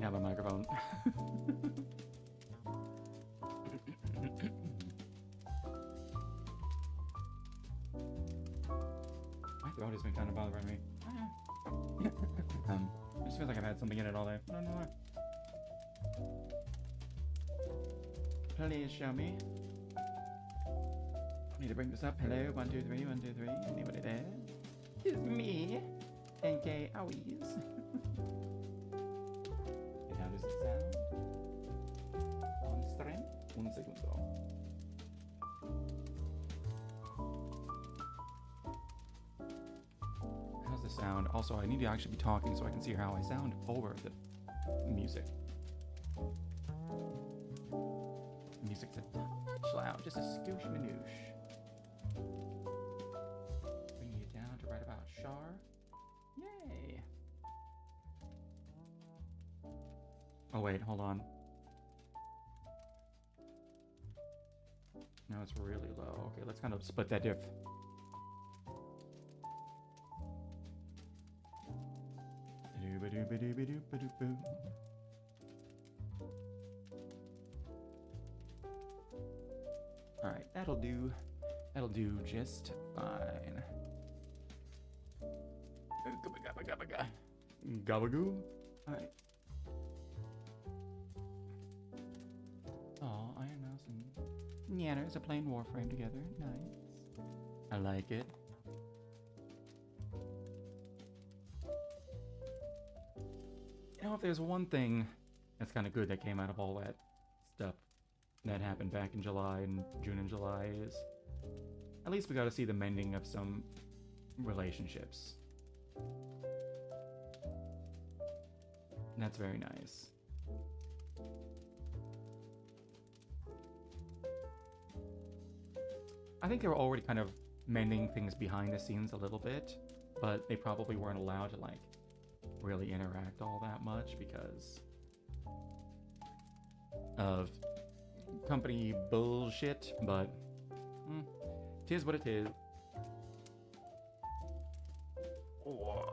have a microphone. My throat has been kind of bothering me. It just feels like I've had something in it all day. I don't know why. Please show me. Need to bring this up. Hello, 1, 2, 3, 1, 2, 3. Anybody there? It's me. NK Owies. And how does it sound? On stream? Un segundo. How's the sound? Also, I need to actually be talking so I can see how I sound over the music. Music's a touch loud, just a scoosh manoosh. Bringing it down to right about Char. Yay! Oh wait, hold on. No, it's really low. Okay, let's kind of split that diff. Alright, that'll do. That'll do just fine. Gabagoo. Alright. Aw, Iron Mouse and Nyanners are playing Warframe together. Nice. I like it. You know, if there's one thing that's kind of good that came out of all that stuff that happened back in July and June and July is at least we got to see the mending of some relationships. And that's very nice. I think they were already kind of mending things behind the scenes a little bit, but they probably weren't allowed to like really interact all that much because of company bullshit, but tis what it is. Oh.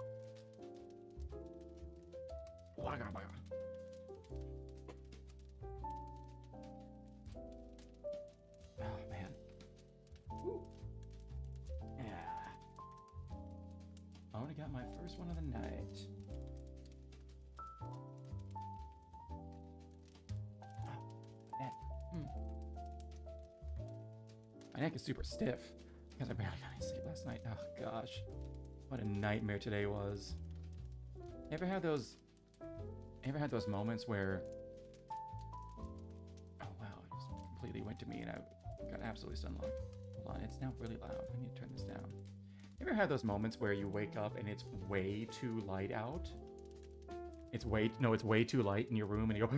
Oh man. Woo. Yeah. I already got my first one of the night. My neck is super stiff because I barely got any sleep last night. Oh gosh, what a nightmare today was. Ever had those moments where, oh wow, it just completely went to me and I got absolutely stun-locked. Hold on, it's now really loud. I need to turn this down. Ever had those moments where you wake up and it's way too light out? It's way too light in your room and you go,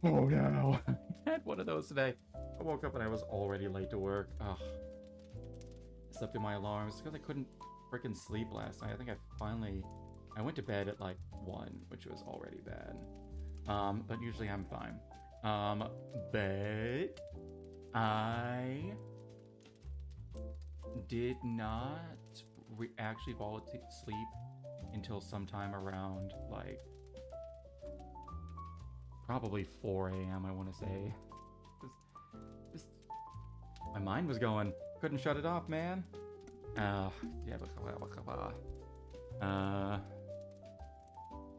oh no. I had one of those today. I woke up and I was already late to work. Ugh. I slept through my alarms because I couldn't freaking sleep last night. I think I went to bed at like 1, which was already bad. But usually I'm fine. But I did not actually fall asleep until sometime around like probably 4 a.m. I want to say. My mind was going. Couldn't shut it off, man.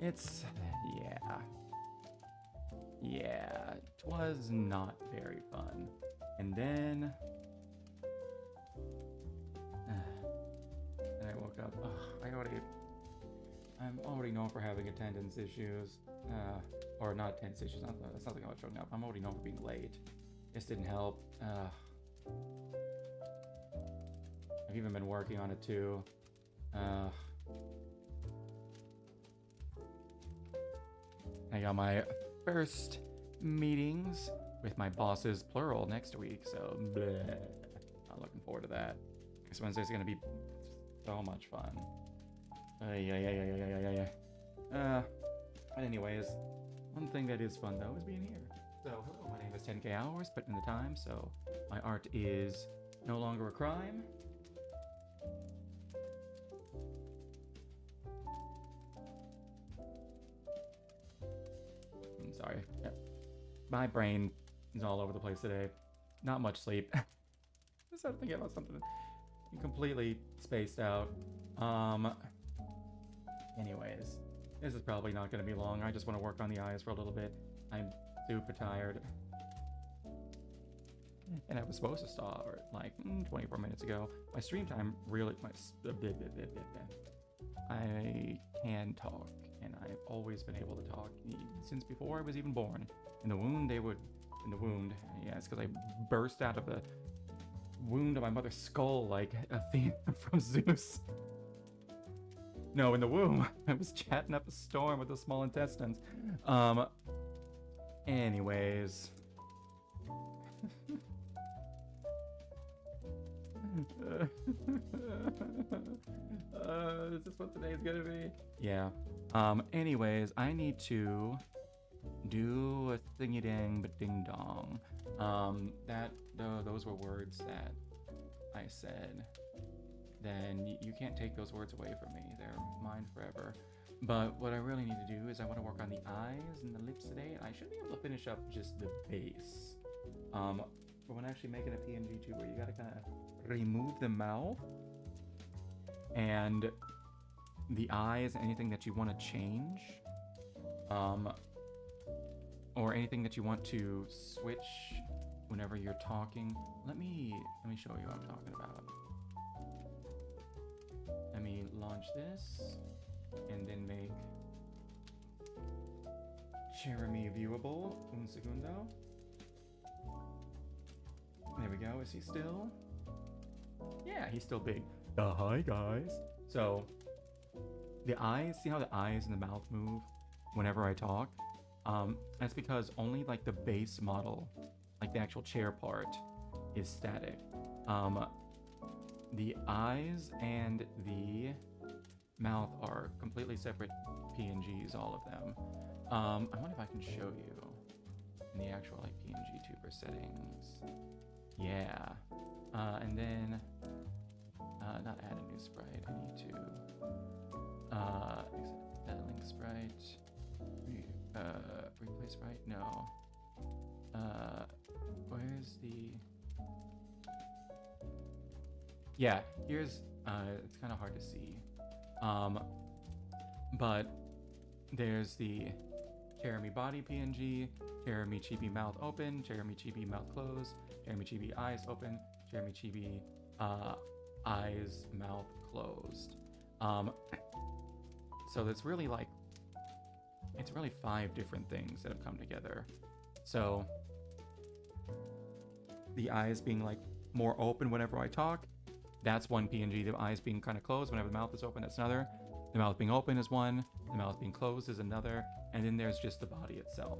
It's yeah, it was not very fun. And then I woke up. I'm already known for having attendance issues, or not attendance issues. That's not like I'm showing up. I'm already known for being late. This didn't help. I've even been working on it too. I got my first meetings with my bosses, plural, next week, so bleh. I'm looking forward to that. This Wednesday's gonna be so much fun. But anyways, one thing that is fun though is being here. So, hello, my name is 10K Hours, put in the time, so my art is no longer a crime. sorry. My brain is all over the place today. Not much sleep. I started thinking about something completely spaced out. Anyways, this is probably not going to be long. I just want to work on the eyes for a little bit. I'm super tired. And I was supposed to start like 24 minutes ago. My stream time really... I can talk, and I've always been able to talk since before I was even born. In the womb, yeah, it's because I burst out of the wound of my mother's skull like Athena from Zeus. No, in the womb, I was chatting up a storm with the small intestines. Anyways. Is this what today's gonna be? Yeah. Anyways, I need to do a thingy dang but ding dong. Those were words that I said. Then you can't take those words away from me. They're mine forever. But what I really need to do is I want to work on the eyes and the lips today, and I should be able to finish up just the base. But when actually making a pngtuber, you gotta kind of remove the mouth and the eyes, anything that you want to change, or anything that you want to switch whenever you're talking. Let me show you what I'm talking about. Let me launch this and then make Jeremy viewable. Un segundo. There we go. Is he still? Yeah, he's still big. Hi guys. So the eyes, see how the eyes and the mouth move whenever I talk? That's because only like the base model, like the actual chair part, is static. The eyes and the mouth are completely separate PNGs, all of them. I wonder if I can show you in the actual like pngtuber settings. Yeah. And then not add a new sprite. I need to that link sprite. Replay sprite? No. Where's the... Yeah, here's it's kind of hard to see. But there's the Jeremy body PNG, Jeremy chibi mouth open, Jeremy chibi mouth closed, Jeremy chibi eyes open, Jeremy chibi eyes mouth closed. So it's really like, it's really 5 different things that have come together. So the eyes being like more open whenever I talk, that's one PNG. The eyes being kind of closed whenever the mouth is open, that's another. The mouth being open is one, the mouth being closed is another, and then there's just the body itself.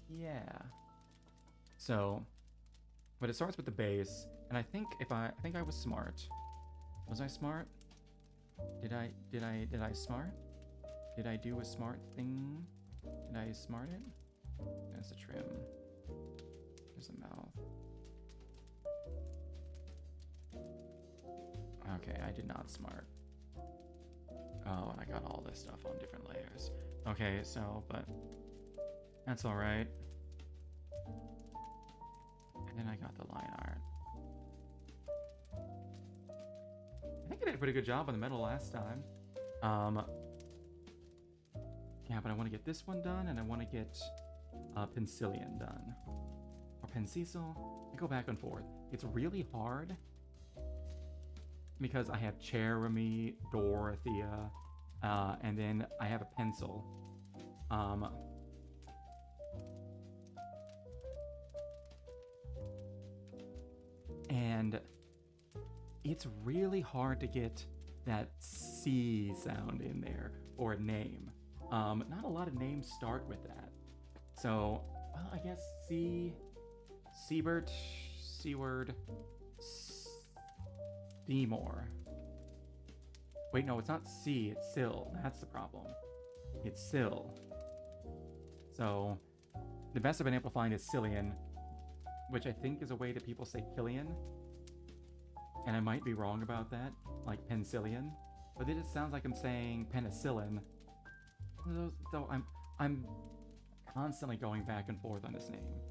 Yeah. So, but it starts with the base, and I think I think I was smart. Was I smart? Did I smart? Did I do a smart thing? Did I smart it? There's the trim. There's the mouth. Okay, I did not smart. Oh, and I got all this stuff on different layers. Okay, so, but that's all right. And then I got the line art. I think I did a pretty good job on the metal last time. Yeah, but I want to get this one done, and I want to get Pencillion done. Or Pencecil. I go back and forth. It's really hard because I have Jeremy, Dorothea, and then I have a pencil. And it's really hard to get that C sound in there, or a name. Not a lot of names start with that. So, well, I guess Siebert, Seward, Seymour. Wait, no, it's not C, it's Sill. That's the problem. It's Sill. So, the best I've been able to find is Cillian, which I think is a way that people say Killian. And I might be wrong about that, like penicillion. But it just sounds like I'm saying penicillin, Though I'm constantly going back and forth on this name.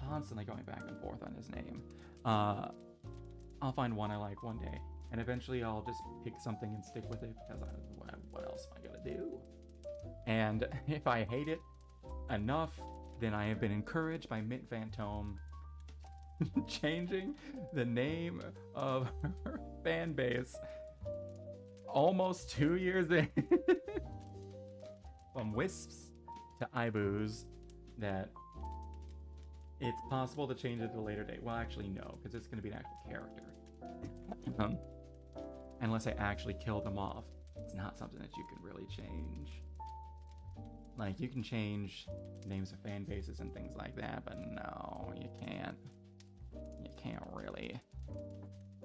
Constantly going back and forth on his name. I'll find one I like one day, and eventually I'll just pick something and stick with it because what else am I gonna do? And if I hate it enough, then I have been encouraged by Mint Fantome changing the name of her fan base almost 2 years in from Wisps to Ibus, that it's possible to change it at a later date. Well, actually, no, because it's going to be an actual character. Unless I actually kill them off. It's not something that you can really change. Like, you can change names of fan bases and things like that, but no, you can't. You can't really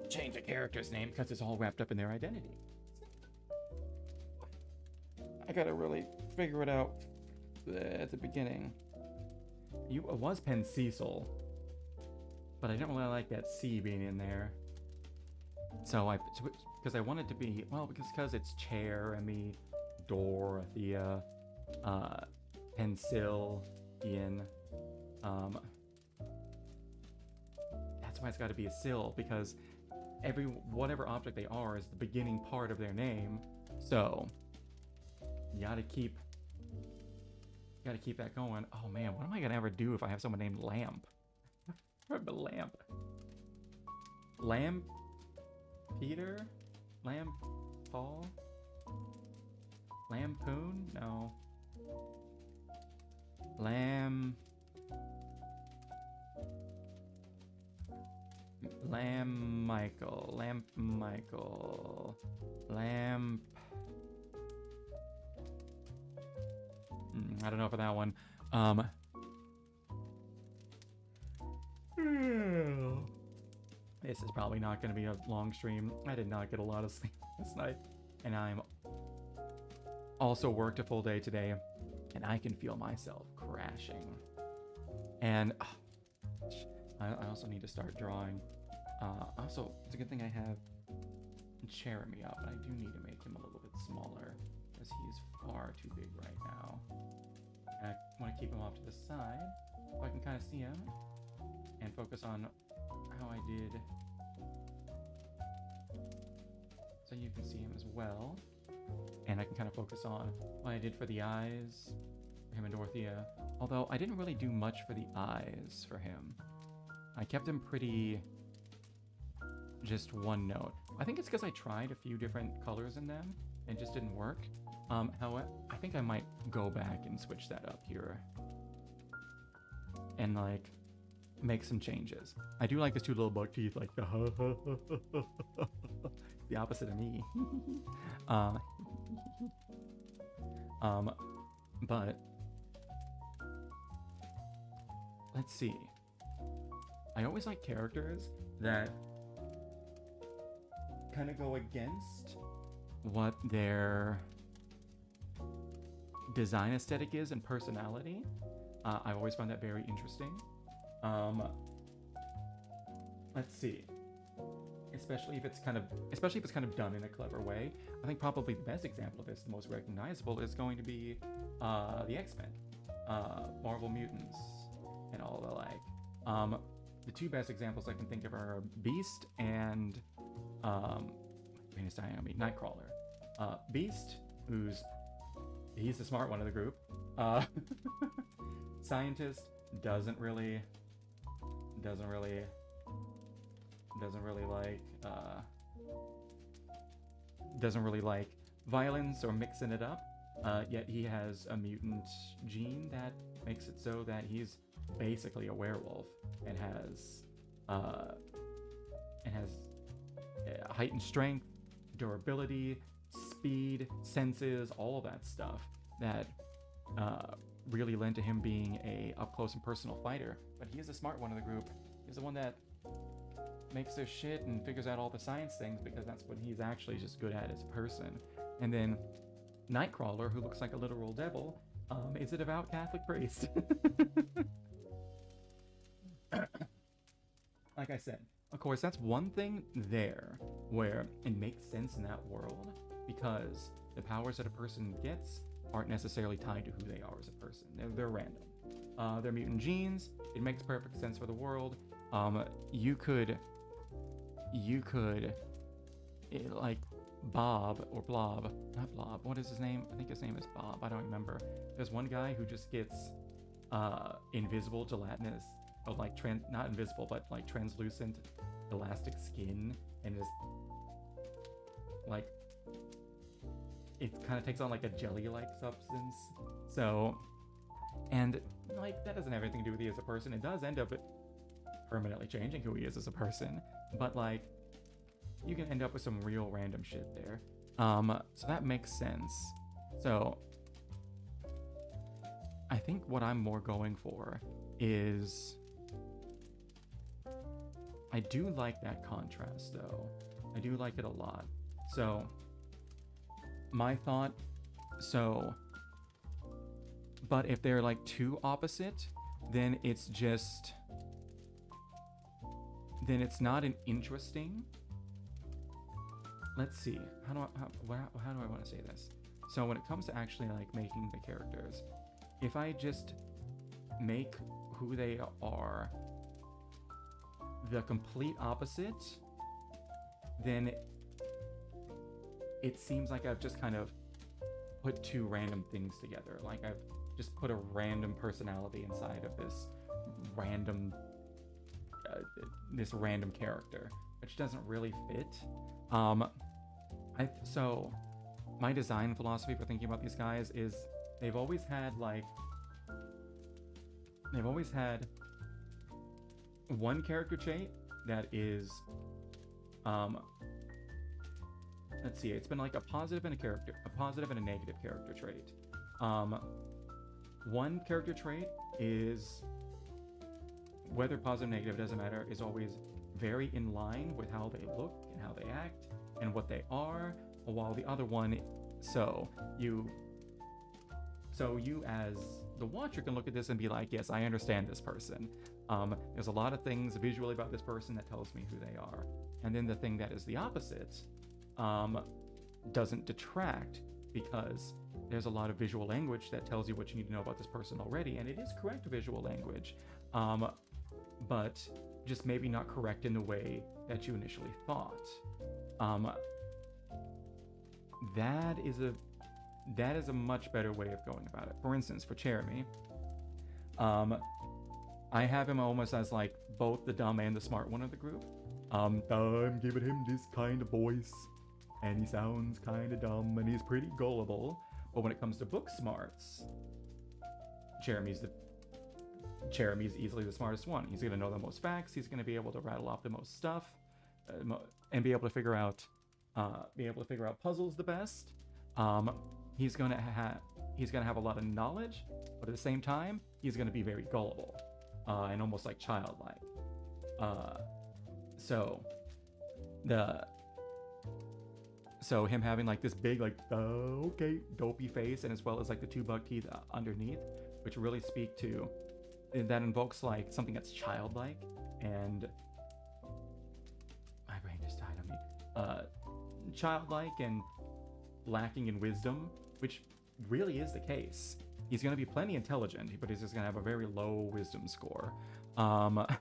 change a character's name because it's all wrapped up in their identity. I gotta really figure it out at the beginning. It was Penn Cecil, but I didn't really like that C being in there. So because I wanted to be, well, because it's Jeremy, Dorothea, Pencil, Ian. That's why it's got to be a Sill, because whatever object they are is the beginning part of their name. So you gotta keep that going. Oh man, what am I gonna ever do if I have someone named Lamp? Remember Lamp? Lamp Peter? Lamp Paul? Lampoon? No. Lamp Michael. I don't know for that one. This is probably not going to be a long stream. I did not get a lot of sleep last night, and I'm also worked a full day today, and I can feel myself crashing. And I also need to start drawing. Also, it's a good thing I have Jeremy up, but I do need to make him a little bit smaller because he's far too big right now. And I want to keep him off to the side so I can kind of see him and focus on how I did, so you can see him as well. And I can kind of focus on what I did for the eyes for him and Dorothea. Although I didn't really do much for the eyes for him. I kept him pretty just one note. I think it's because I tried a few different colors in them and it just didn't work. However, I think I might go back and switch that up here and like make some changes. I do like his two little buck teeth, like the the opposite of me. But let's see. I always like characters that kind of go against what their design aesthetic is and personality. I always find that very interesting. Let's see. Especially if it's kind of done in a clever way. I think probably the best example of this, the most recognizable, is going to be the X-Men, Marvel Mutants, and all the like. The two best examples I can think of are Beast and Nightcrawler. Beast, he's the smart one of the group. Scientist doesn't really like violence or mixing it up. Yet he has a mutant gene that makes it so that he's basically a werewolf and has heightened strength, durability, speed, senses, all of that stuff that really lend to him being a up-close and personal fighter. But he is the smart one of the group. He's the one that makes their shit and figures out all the science things because that's what he's actually just good at as a person. And then Nightcrawler, who looks like a literal devil, is a devout Catholic priest. Like I said, of course, that's one thing there where it makes sense in that world because the powers that a person gets aren't necessarily tied to who they are as a person. They're random. They're mutant genes. It makes perfect sense for the world. You could, like Bob or Blob, not Blob. What is his name? I think his name is Bob. I don't remember. There's one guy who just gets invisible gelatinous, or like not invisible, but like translucent elastic skin, and is like it kind of takes on like a jelly-like substance. So, and like that doesn't have anything to do with you as a person. It does end up permanently changing who he is as a person, but like you can end up with some real random shit there. So that makes sense. So I think what I'm more going for is I do like that contrast though. I do like it a lot. So my thought, but if they're like too opposite, then it's not an interesting. Let's see. How do I want to say this? So when it comes to actually like making the characters, if I just make who they are the complete opposite, then it seems like I've just kind of put two random things together. Like I've just put a random personality inside of this random character, which doesn't really fit. So my design philosophy for thinking about these guys is they've always had one character trait that is let's see, it's been like a positive and a negative character trait. One character trait is, whether positive or negative, doesn't matter, is always very in line with how they look and how they act and what they are, while the other one, so you as the watcher can look at this and be like, yes, I understand this person. There's a lot of things visually about this person that tells me who they are. And then the thing that is the opposite doesn't detract, because there's a lot of visual language that tells you what you need to know about this person already, and it is correct visual language, but just maybe not correct in the way that you initially thought. That is a much better way of going about it. For instance, for Jeremy, I have him almost as like both the dumb and the smart one of the group. I'm giving him this kind of voice, and he sounds kind of dumb, and he's pretty gullible. But when it comes to book smarts, Jeremy's easily the smartest one. He's gonna know the most facts. He's gonna be able to rattle off the most stuff, and be able to figure out puzzles the best. He's gonna have a lot of knowledge, but at the same time, he's gonna be very gullible, and almost like childlike. So him having like this big like okay dopey face, and as well as like the two buck teeth underneath, which really speak to, that invokes like something that's childlike, and my brain just died on me. Childlike and lacking in wisdom, which really is the case. He's going to be plenty intelligent, but he's just going to have a very low wisdom score. But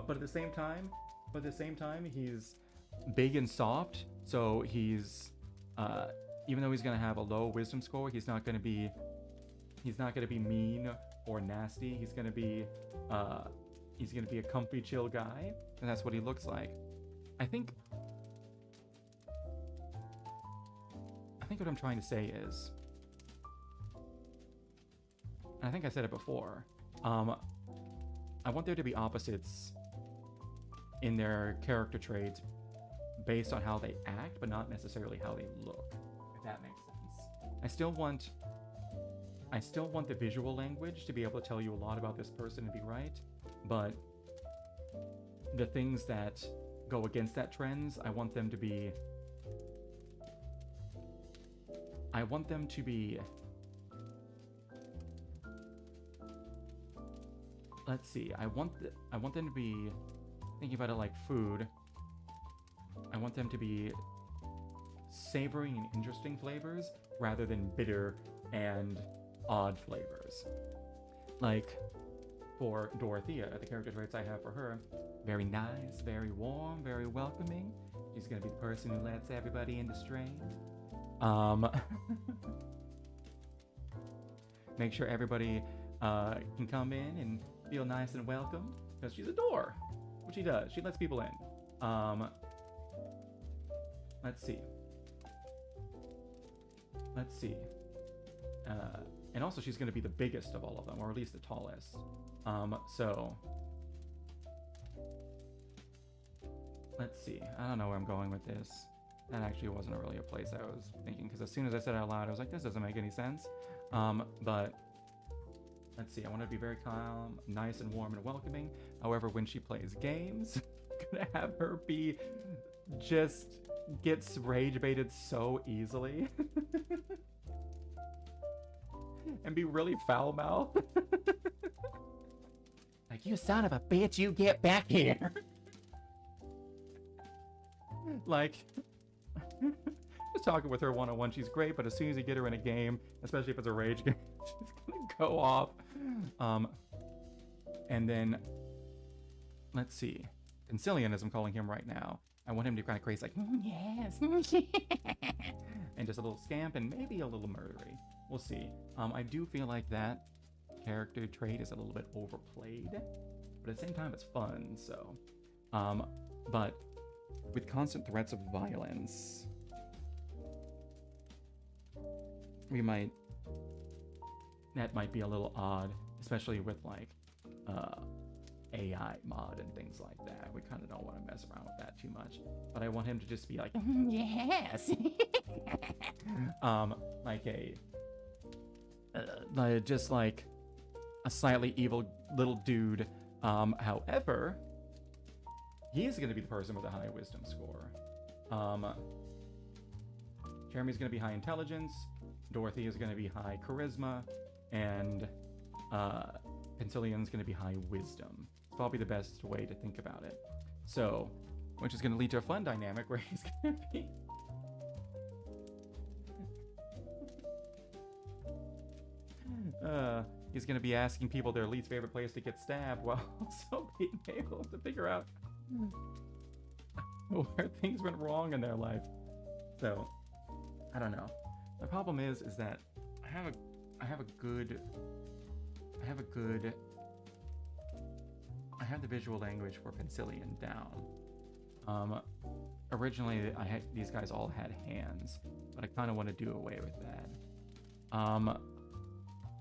at the same time, he's big and soft. So he's, even though he's going to have a low wisdom score, he's not going to be mean or nasty. He's going to be a comfy, chill guy, and that's what he looks like. I think what I'm trying to say is, and I think I said it before, I want there to be opposites in their character traits based on how they act, but not necessarily how they look, if that makes sense. I still want the visual language to be able to tell you a lot about this person and be right, but the things that go against that trends, I want them to be let's see. I want them to be thinking about it like food. I want them to be savory and interesting flavors rather than bitter and odd flavors. Like for Dorothea, the character traits I have for her, very nice, very warm, very welcoming. She's gonna be the person who lets everybody into strain. Make sure everybody can come in and feel nice and welcome, because she's a door. What she does, she lets people in. Let's see. And also she's going to be the biggest of all of them, or at least the tallest. So let's see. I don't know where I'm going with this. That actually wasn't really a place I was thinking, because as soon as I said it out loud, I was like, this doesn't make any sense. But let's see. I want her to be very calm, nice and warm and welcoming. However, when she plays games, I'm gonna have her be just gets rage baited so easily. And be really foul-mouthed. Like, you son of a bitch, you get back here. Like, just talking with her one-on-one, she's great, but as soon as you get her in a game, especially if it's a rage game, she's gonna go off. And then, let's see. Concilian, as I'm calling him right now, I want him to kind of crazy, like, yes, and just a little scamp and maybe a little murdery. We'll see. I do feel like that character trait is a little bit overplayed, but at the same time, it's fun. So, but with constant threats of violence, that might be a little odd, especially with like AI mod and things like that. We kind of don't want to mess around with that too much, but I want him to just be like, yes, just like a slightly evil little dude. However, he's going to be the person with a high wisdom score. Jeremy's going to be high intelligence, Dorothy is going to be high charisma, and Pencilion's going to be high wisdom. It's probably the best way to think about it. So, which is going to lead to a fun dynamic where he's going to be he's going to be asking people their least favorite place to get stabbed, while also being able to figure out where things went wrong in their life. So, I don't know. The problem is that I have the visual language for Pencillion down. Originally, these guys all had hands, but I kind of want to do away with that.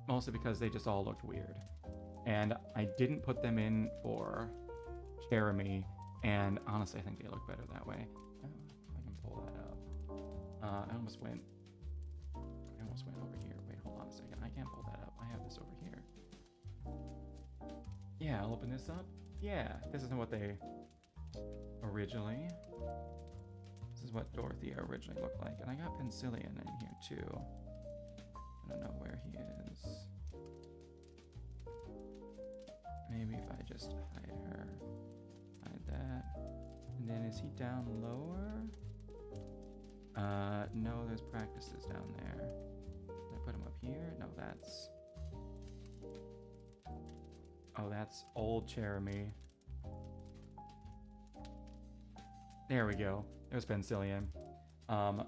Mostly because they just all looked weird. And I didn't put them in for Jeremy, and honestly, I think they look better that way. Oh, I can pull that up. I almost went over here. Wait, hold on a second. I can't pull that up. I have this over here. Yeah, I'll open this up. Yeah, this isn't what they originally. This is what Dorothea originally looked like. And I got Pencillion in here too. I don't know where he is. Maybe if I just hide her. Hide that. And then is he down lower? No, there's practices down there. Did I put him up here? No, that's... Oh, that's old Jeremy. There we go. There's Pencillion. I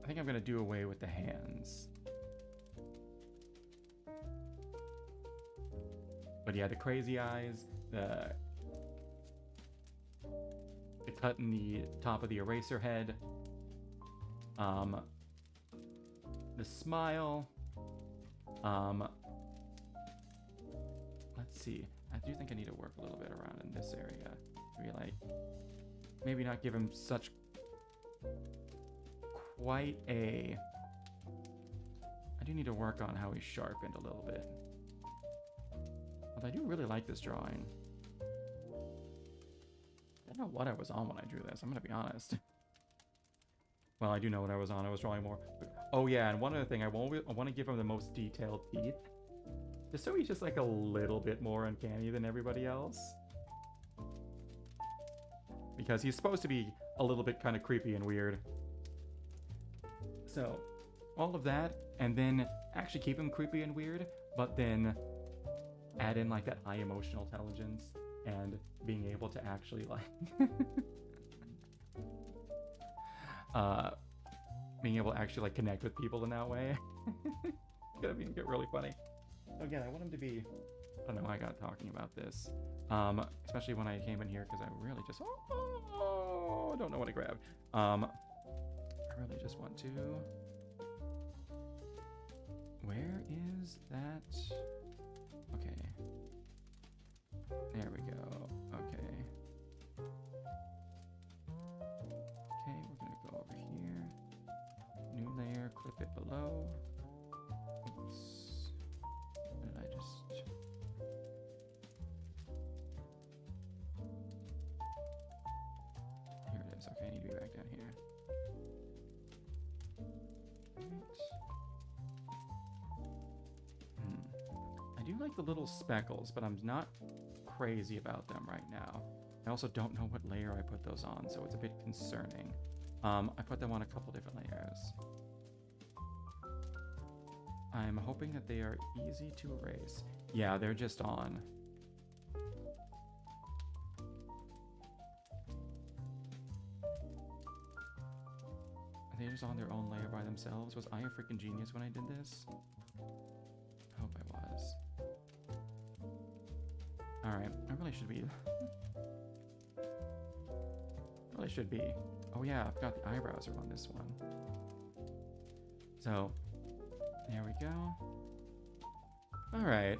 think I'm gonna do away with the hands. But yeah, the crazy eyes, the cut in the top of the eraser head, the smile, let's see. I do think I need to work a little bit around in this area. Maybe like, maybe not give him such quite a... I do need to work on how he's sharpened a little bit. But I do really like this drawing. I don't know what I was on when I drew this, I'm gonna be honest. Well, I do know what I was on. I was drawing more. Oh yeah, and one other thing, I want to give him the most detailed teeth. Just so he's just like a little bit more uncanny than everybody else. Because he's supposed to be a little bit kind of creepy and weird. So, all of that, and then actually keep him creepy and weird, but then add in like that high emotional intelligence and being able to actually like being able to actually like connect with people in that way. It's gonna get really funny. So again, I want him to be, I don't know, I got talking about this, especially when I came in here because I really just I don't know what to grab. I really just want to, where is that? Okay, there we go. Okay, we're gonna go over here, new layer, clip it below. Oops, did I just, here it is. Okay, I need to be back down here. I do like the little speckles, but I'm not crazy about them right now. I also don't know what layer I put those on, so it's a bit concerning. I put them on a couple different layers. I'm hoping that they are easy to erase. Yeah, they're just on. Are they just on their own layer by themselves? Was I a freaking genius when I did this? I hope I was. Alright, I really should be... really should be... Oh yeah, I forgot the eyebrows are on this one. So, there we go. Alright.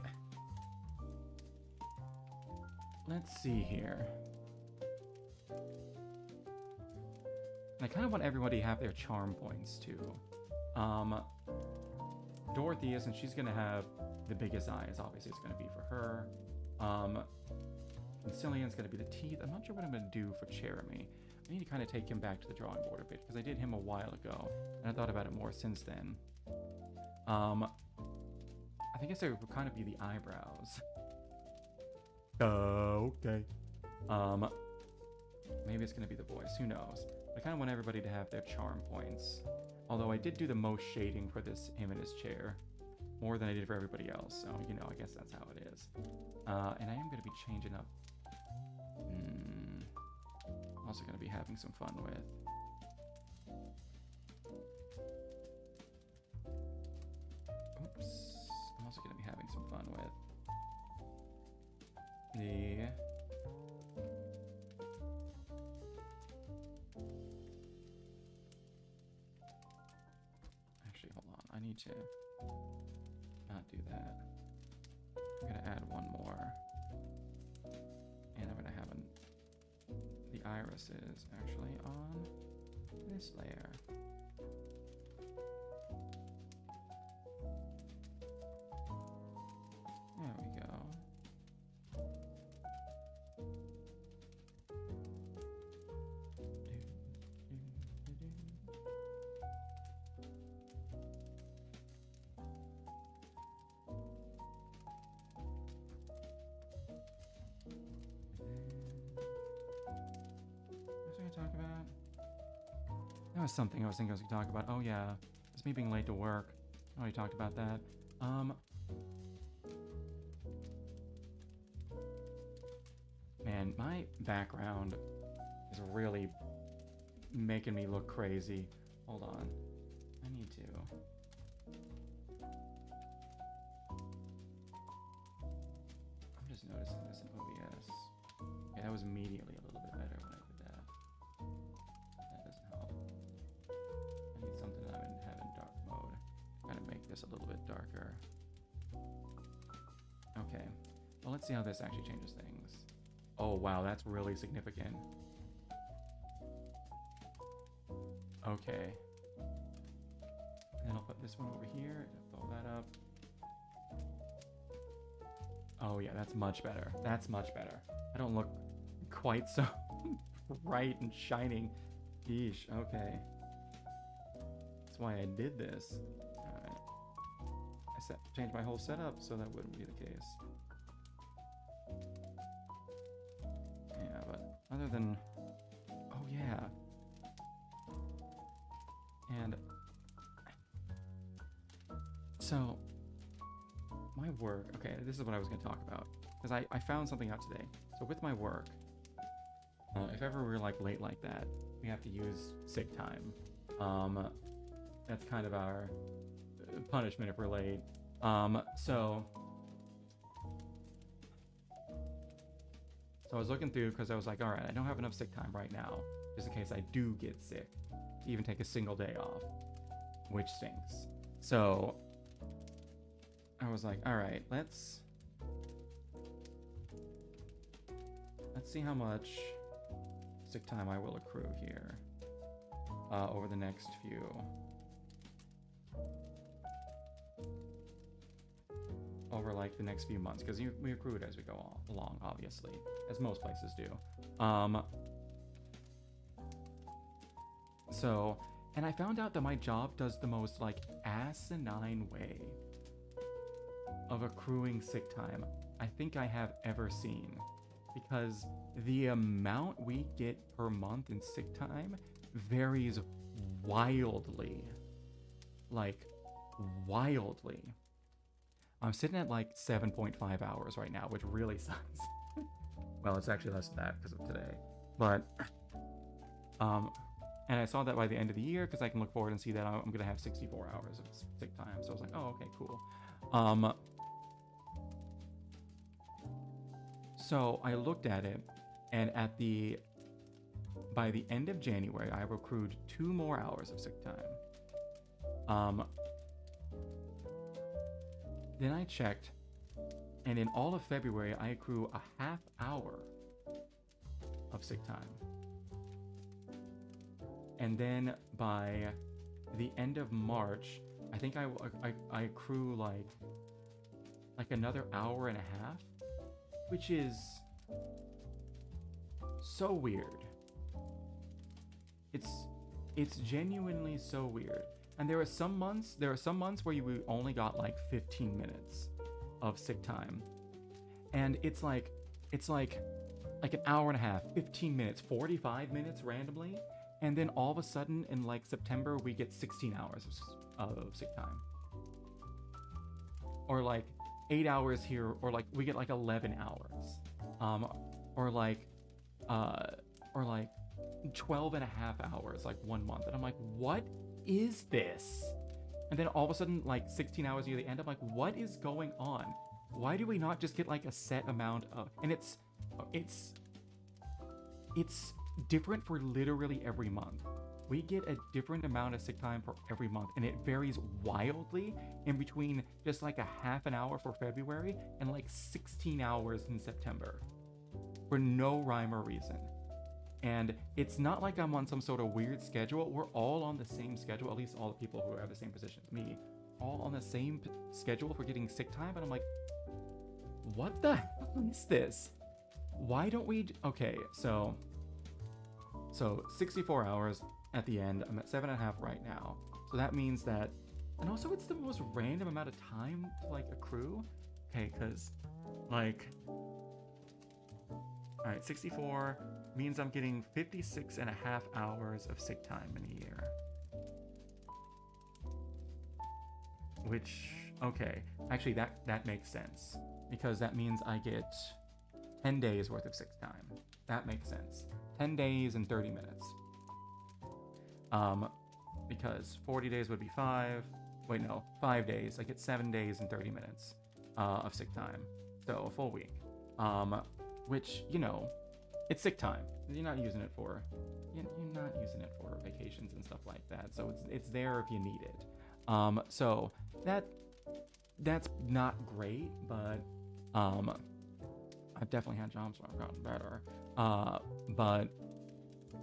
Let's see here. And I kind of want everybody to have their charm points too. Dorothy, since she's gonna have the biggest eyes, obviously it's gonna be for her. Cillian's gonna be the teeth. I'm not sure what I'm gonna do for Jeremy. I need to kind of take him back to the drawing board a bit because I did him a while ago, and I thought about it more since then. I think it would kind of be the eyebrows. Okay. Maybe it's gonna be the voice. Who knows? I kind of want everybody to have their charm points. Although I did do the most shading for him in his chair, more than I did for everybody else. So you know, I guess that's how it is. And I am gonna be changing up. Also gonna be having some fun with. Oops. I'm also gonna be having some fun with the. Actually, hold on. I need to not do that. I'm gonna add one more, and I'm gonna have the irises actually on this layer. There we go. Talk about? That was something I was thinking I was going to talk about. Oh yeah, it's me being late to work. I already talked about that. Man, my background is really making me look crazy. Hold on. I need to. I'm just noticing this in OBS. Yeah, that was immediately a little bit better when I did that. That doesn't help. I need something that I would have in dark mode. Kind of make this a little bit darker. Okay. Well, let's see how this actually changes things. Oh, wow, that's really significant. Okay. And then I'll put this one over here. Fill that up. Oh, yeah, that's much better. That's much better. I don't look quite so bright and shining. Yeesh, okay. That's why I did this. Alright. changed my whole setup so that wouldn't be the case. Yeah, but other than, oh yeah, and so my work. Okay, this is what I was going to talk about because I found something out today. So with my work, if ever we're like late like that, we have to use sick time. That's kind of our punishment if we're late. So I was looking through because I was like, all right, I don't have enough sick time right now, just in case I do get sick, to even take a single day off, which stinks. So I was like, all right, let's see how much sick time I will accrue here over the next few. Over like the next few months, because we accrue it as we go along, obviously, as most places do. So, and I found out that my job does the most like asinine way of accruing sick time I think I have ever seen, because the amount we get per month in sick time varies wildly. Like, wildly. I'm sitting at like 7.5 hours right now, which really sucks. Well, it's actually less than that because of today. But, and I saw that by the end of the year because I can look forward and see that I'm going to have 64 hours of sick time. So I was like, oh, okay, cool. So I looked at it, and by the end of January, I accrued 2 more hours of sick time. Then I checked, and in all of February, I accrue a half hour of sick time. And then by the end of March, I think I accrue like another hour and a half, which is so weird. It's genuinely so weird. And there are some months where you only got like 15 minutes of sick time. And it's like an hour and a half, 15 minutes, 45 minutes randomly. And then all of a sudden in like September, we get 16 hours of sick time. Or like 8 hours here, or like we get like 11 hours. Or like 12 and a half hours, like 1 month. And I'm like, what is this? And then all of a sudden, like 16 hours near the end, I'm like, what is going on? Why do we not just get like a set amount of, and it's different for literally every month. We get a different amount of sick time for every month, and it varies wildly in between just like a half an hour for February and like 16 hours in September for no rhyme or reason. And it's not like I'm on some sort of weird schedule. We're all on the same schedule, at least all the people who have the same position as me, all on the same schedule for getting sick time. And I'm like, what the hell is this? Why don't we? Okay, so 64 hours at the end. I'm at 7.5 right now. So that means that, and also it's the most random amount of time to like accrue. Okay, because like, all right, 64 means I'm getting 56.5 hours of sick time in a year. Which, okay, actually that makes sense, because that means I get 10 days worth of sick time. That makes sense. 10 days and 30 minutes. Because 40 days would be 5 days. I get 7 days and 30 minutes of sick time. So a full week. Which, you know, it's sick time. You're not using it for vacations and stuff like that. So it's there if you need it. So that's not great, but I've definitely had jobs where I've gotten better. But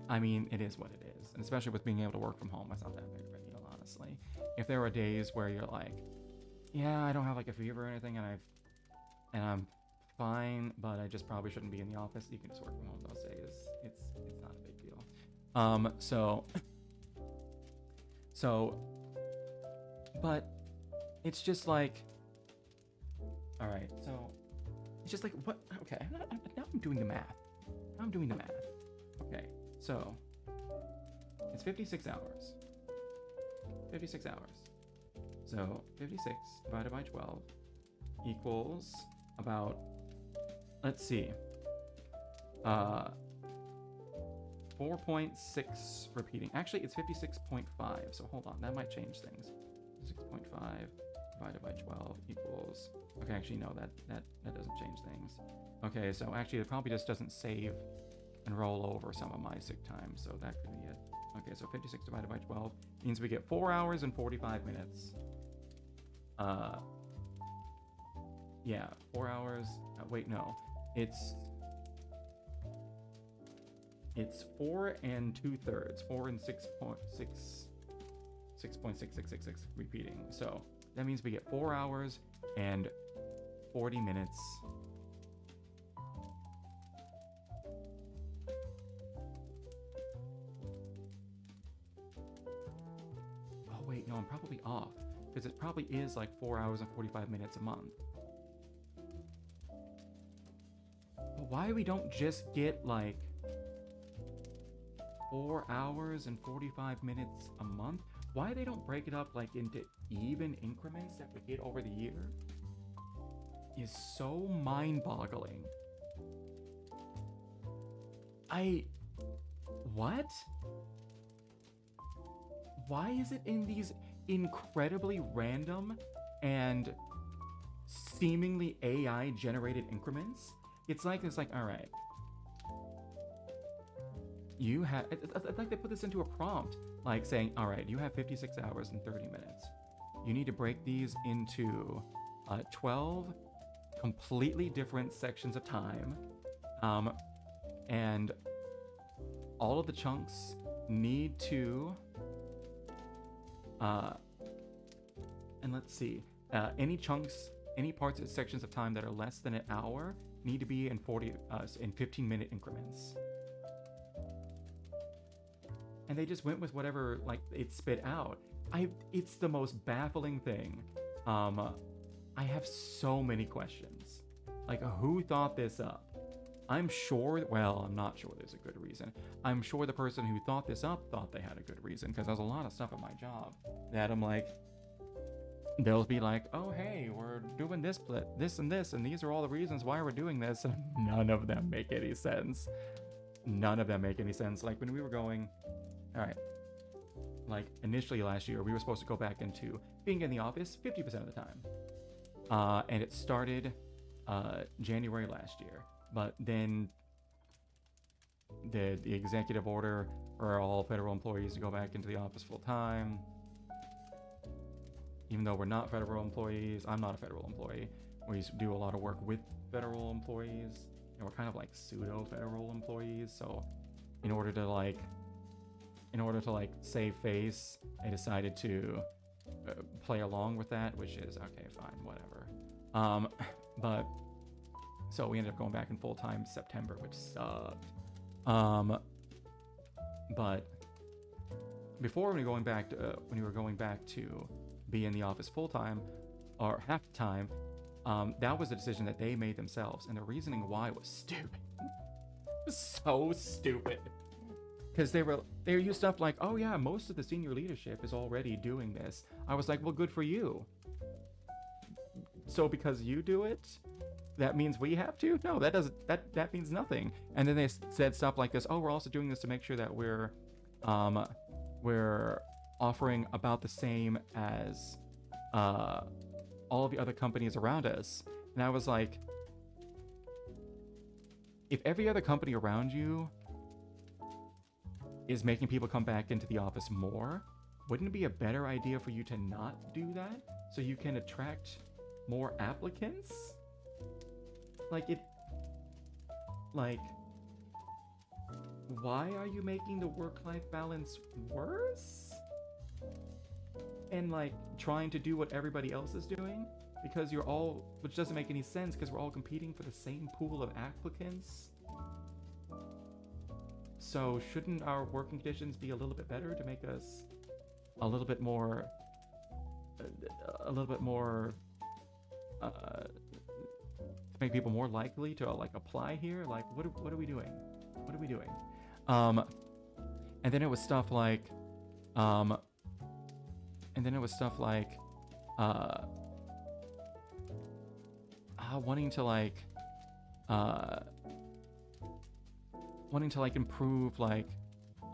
I mean, it is what it is. And especially with being able to work from home, that's not that big of a deal, honestly. If there are days where you're like, yeah, I don't have like a fever or anything, and I'm fine, but I just probably shouldn't be in the office, you can just work from home those days. It's not a big deal. But it's just like, all right, so it's just like, what? Okay, now I'm doing the math. Now I'm doing the math. Okay, so it's 56 hours. 56 hours. So 56 divided by 12 equals about, let's see, 4.6 repeating. Actually, it's 56.5. So hold on, that might change things. 6.5 divided by 12 equals. Okay, actually no, that doesn't change things. Okay, so actually it probably just doesn't save and roll over some of my sick time. So that could be it. Okay, so 56 divided by 12 means we get 4 hours and 45 minutes. Yeah, 4 hours. Wait, no, it's 4 and 2/3, 4 and 6.6666 repeating. So that means we get 4 hours and 40 minutes. Oh wait, no, I'm probably off, because it probably is like 4 hours and 45 minutes a month. But why we don't just get like 4 hours and 45 minutes a month? Why they don't break it up like into even increments that we get over the year is so mind-boggling. What? Why is it in these incredibly random and seemingly AI generated increments? It's like, all right, you have, I'd like to put this into a prompt, like saying, all right, you have 56 hours and 30 minutes. You need to break these into 12 completely different sections of time. And all of the chunks need to, and let's see, any chunks, any parts of sections of time that are less than an hour need to be in 15-minute increments. And they just went with whatever like it spit out. It's the most baffling thing. I have so many questions. Like, who thought this up? I'm sure, well, I'm not sure there's a good reason. I'm sure the person who thought this up thought they had a good reason, because there's a lot of stuff at my job that I'm like, they'll be like, oh, hey, we're doing this, and this, and these are all the reasons why we're doing this. And none of them make any sense. None of them make any sense. Like when we were going, all right, like initially last year, we were supposed to go back into being in the office 50% of the time. And it started January last year. But then the executive order for all federal employees to go back into the office full time. Even though we're not federal employees, I'm not a federal employee. We do a lot of work with federal employees, and we're kind of like pseudo-federal employees. So in order to save face, I decided to play along with that, which is okay, fine, whatever. But so we ended up going back in full time September, which sucked. But before when we were going back to be in the office full time or half the time, that was a decision that they made themselves, and the reasoning why was stupid. So stupid. Because they used stuff like, oh yeah, most of the senior leadership is already doing this. I was like, well, good for you. So because you do it, that means we have to? No, that means nothing. And then they said stuff like this, oh, we're also doing this to make sure that we're offering about the same as all of the other companies around us. And I was like, if every other company around you is making people come back into the office more, wouldn't it be a better idea for you to not do that so you can attract more applicants? Why are you making the work-life balance worse? And trying to do what everybody else is doing? Because which doesn't make any sense, because we're all competing for the same pool of applicants. So shouldn't our working conditions be a little bit better to make us a little bit more a little bit more, to make people more likely to like apply here. Like, what are we doing? What are we doing? And then it was stuff like, and then it was stuff like, wanting to improve like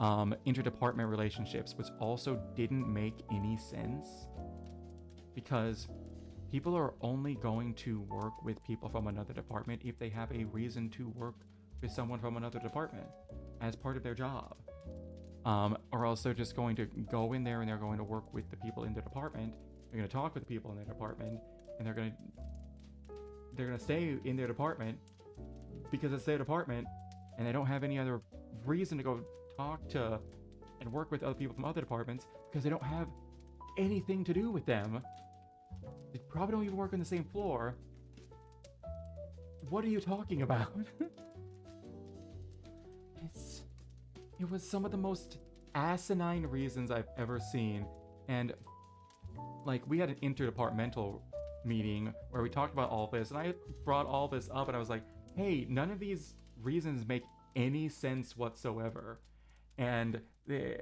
interdepartment relationships, which also didn't make any sense, because people are only going to work with people from another department if they have a reason to work with someone from another department as part of their job. Or else they're just going to go in there and they're going to work with the people in their department. They're going to talk with the people in their department, and they're going to stay in their department because it's their department, and they don't have any other reason to go talk to and work with other people from other departments because they don't have anything to do with them. They probably don't even work on the same floor. What are you talking about? It was some of the most asinine reasons I've ever seen. And like, we had an interdepartmental meeting where we talked about all this, and I brought all this up, and I was like, hey, none of these reasons make any sense whatsoever. And this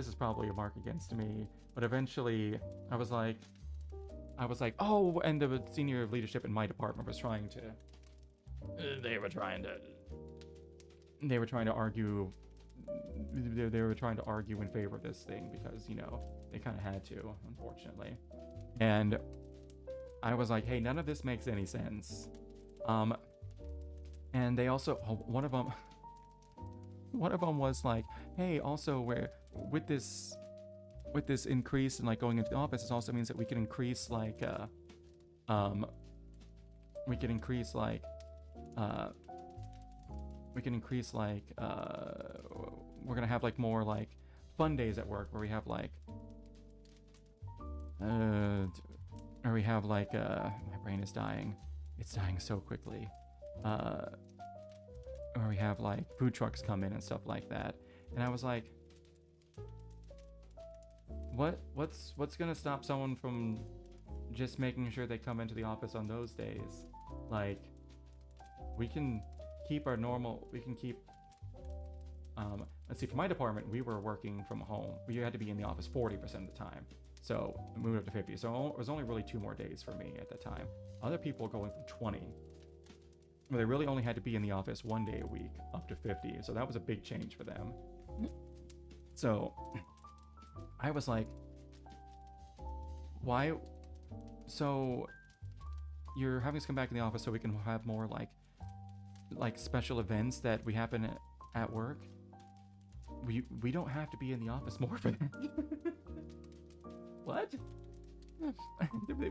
is probably a mark against me, but eventually I was like, oh, and the senior leadership in my department was trying to, they were trying to argue in favor of this thing because, you know, they kind of had to, unfortunately. And I was like, hey, none of this makes any sense. And they also, one of them was like, hey, also with this increase in like going into the office, it also means that we can increase like we're gonna have like more like fun days at work where we have like my brain is dying. It's dying so quickly. Where we have like food trucks come in and stuff like that. And I was like, what's gonna stop someone from just making sure they come into the office on those days? Like, we can keep let's see, for my department, we were working from home. We had to be in the office 40% of the time. So I moved up to 50. So it was only really 2 more days for me at that time. Other people were going from 20, where they really only had to be in the office 1 day a week, up to 50. So that was a big change for them. So I was like, why? So you're having us come back in the office so we can have more like special events that we happen at work. We don't have to be in the office more for that. What?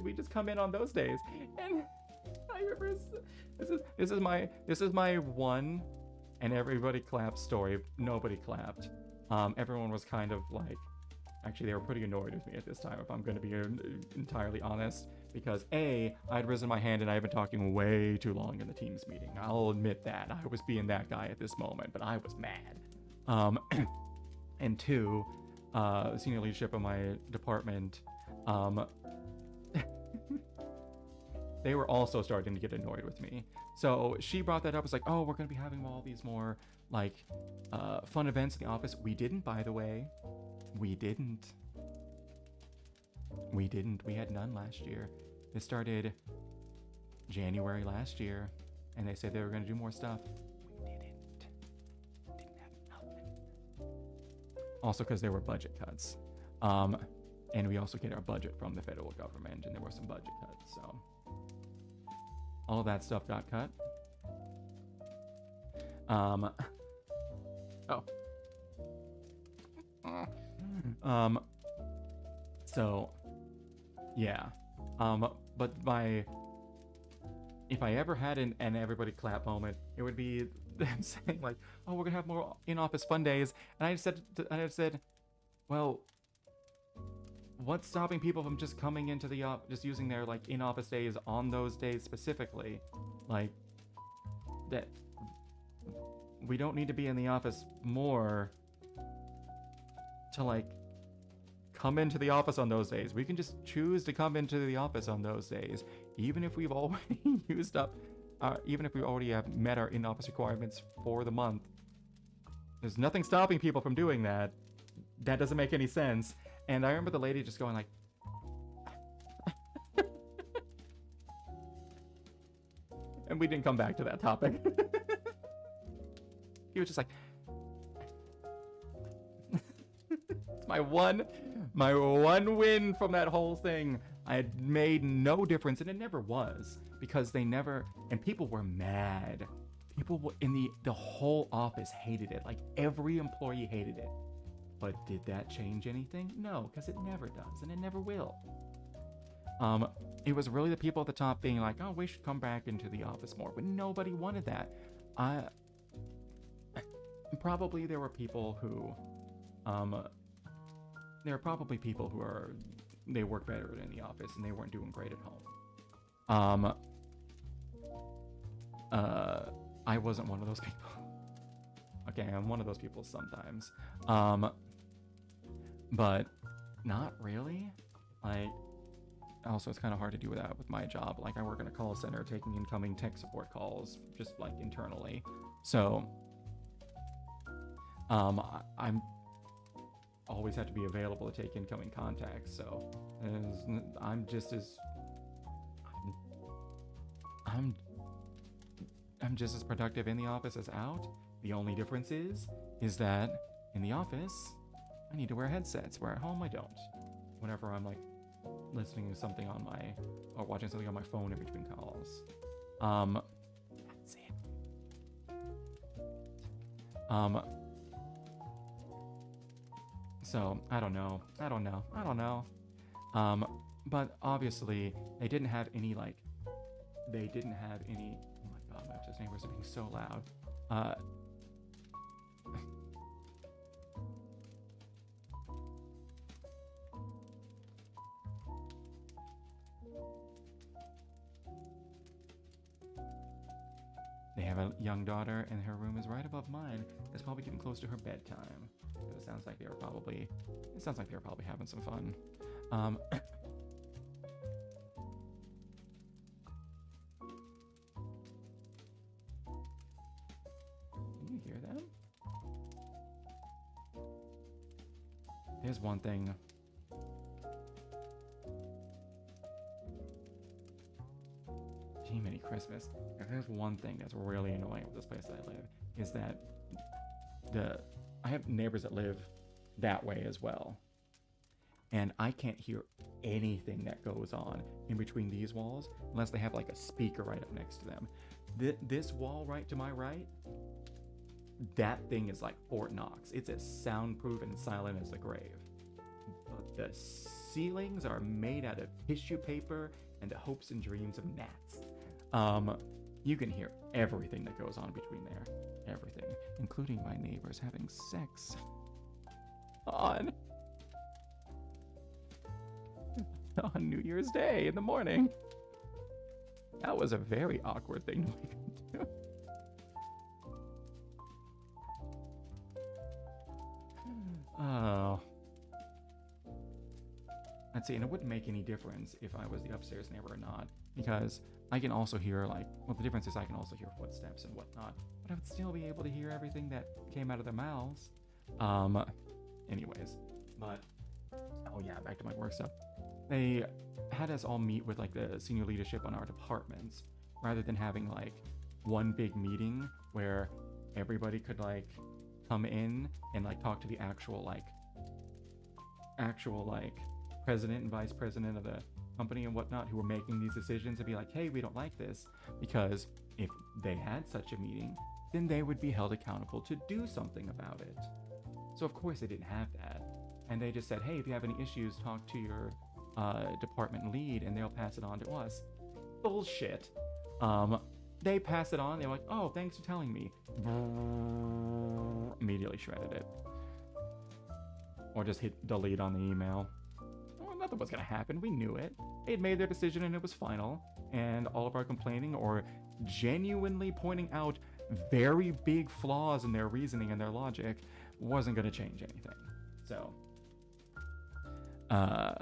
We just come in on those days. And I remember this is my one and everybody clapped story. Nobody clapped. Everyone was kind of like, actually, they were pretty annoyed with me at this time, if I'm going to be entirely honest, because A, I'd risen my hand and I had been talking way too long in the Teams meeting. I'll admit that. I was being that guy at this moment, but I was mad. And 2, the senior leadership of my department, they were also starting to get annoyed with me. So she brought that up. It's like, oh, we're going to be having all these more like fun events in the office. We didn't, by the way. We didn't. We had none last year. It started January last year, and they said they were going to do more stuff. We didn't have nothing. Also because there were budget cuts. And we also get our budget from the federal government, and there were some budget cuts, so all of that stuff got cut. So yeah. But if I ever had an everybody clap moment, it would be them saying like, oh, we're gonna have more in-office fun days. And I said, well, what's stopping people from just coming into the just using their like in-office days on those days specifically? Like, that we don't need to be in the office more to like come into the office on those days. We can just choose to come into the office on those days, even if we've already used up, even if we already have met our in-office requirements for the month. There's nothing stopping people from doing that. That doesn't make any sense. And I remember the lady just going like, and we didn't come back to that topic. He was just like, it's my one win from that whole thing. I had made no difference, and it never was, because they never, and people were mad. People in the whole office hated it. Like, every employee hated it. But did that change anything? No, because it never does, and it never will. It was really the people at the top being like, oh, we should come back into the office more, but nobody wanted that. Probably there were people who, they work better in the office and they weren't doing great at home. I wasn't one of those people. Okay, I'm one of those people sometimes. But not really. Like, also, it's kind of hard to do that with my job. Like, I work in a call center taking incoming tech support calls, just like internally. So, I'm always have to be available to take incoming contacts. So, I'm just as I'm just as productive in the office as out. The only difference is that in the office, I need to wear headsets, where at home I don't. Whenever I'm like listening to something on or watching something on my phone in between calls. That's it. So I don't know. But obviously they didn't have any, oh my god, my upstairs neighbors are being so loud. They have a young daughter, and her room is right above mine. It's probably getting close to her bedtime. It sounds like they were probably having some fun. Can you hear them? There's one thing. Jiminy Christmas. If there's one thing that's really annoying with this place that I live, is that I have neighbors that live that way as well. And I can't hear anything that goes on in between these walls unless they have like a speaker right up next to them. This wall right to my right, that thing is like Fort Knox. It's as soundproof and silent as the grave. But the ceilings are made out of tissue paper and the hopes and dreams of gnats. You can hear everything that goes on between there. Everything. Including my neighbors having sex on New Year's Day in the morning. That was a very awkward thing to do. Oh. Let's see, and it wouldn't make any difference if I was the upstairs neighbor or not, because I can also hear, the difference is I can also hear footsteps and whatnot, but I would still be able to hear everything that came out of their mouths. Anyways, but, oh yeah, back to my work stuff. They had us all meet with, the senior leadership on our departments, rather than having, one big meeting where everybody could, come in and, talk to the actual president and vice president of the company and whatnot who were making these decisions, and be like, hey, we don't like this, because if they had such a meeting, then they would be held accountable to do something about it. So of course they didn't have that, and they just said, hey, if you have any issues, talk to your department lead and they'll pass it on to us. Bullshit. They passed it on, they were like, oh, thanks for telling me. Immediately shredded it. Or just hit delete on the email. Nothing was going to happen. We knew it. They had made their decision and it was final. And all of our complaining or genuinely pointing out very big flaws in their reasoning and their logic wasn't going to change anything. So, Uh,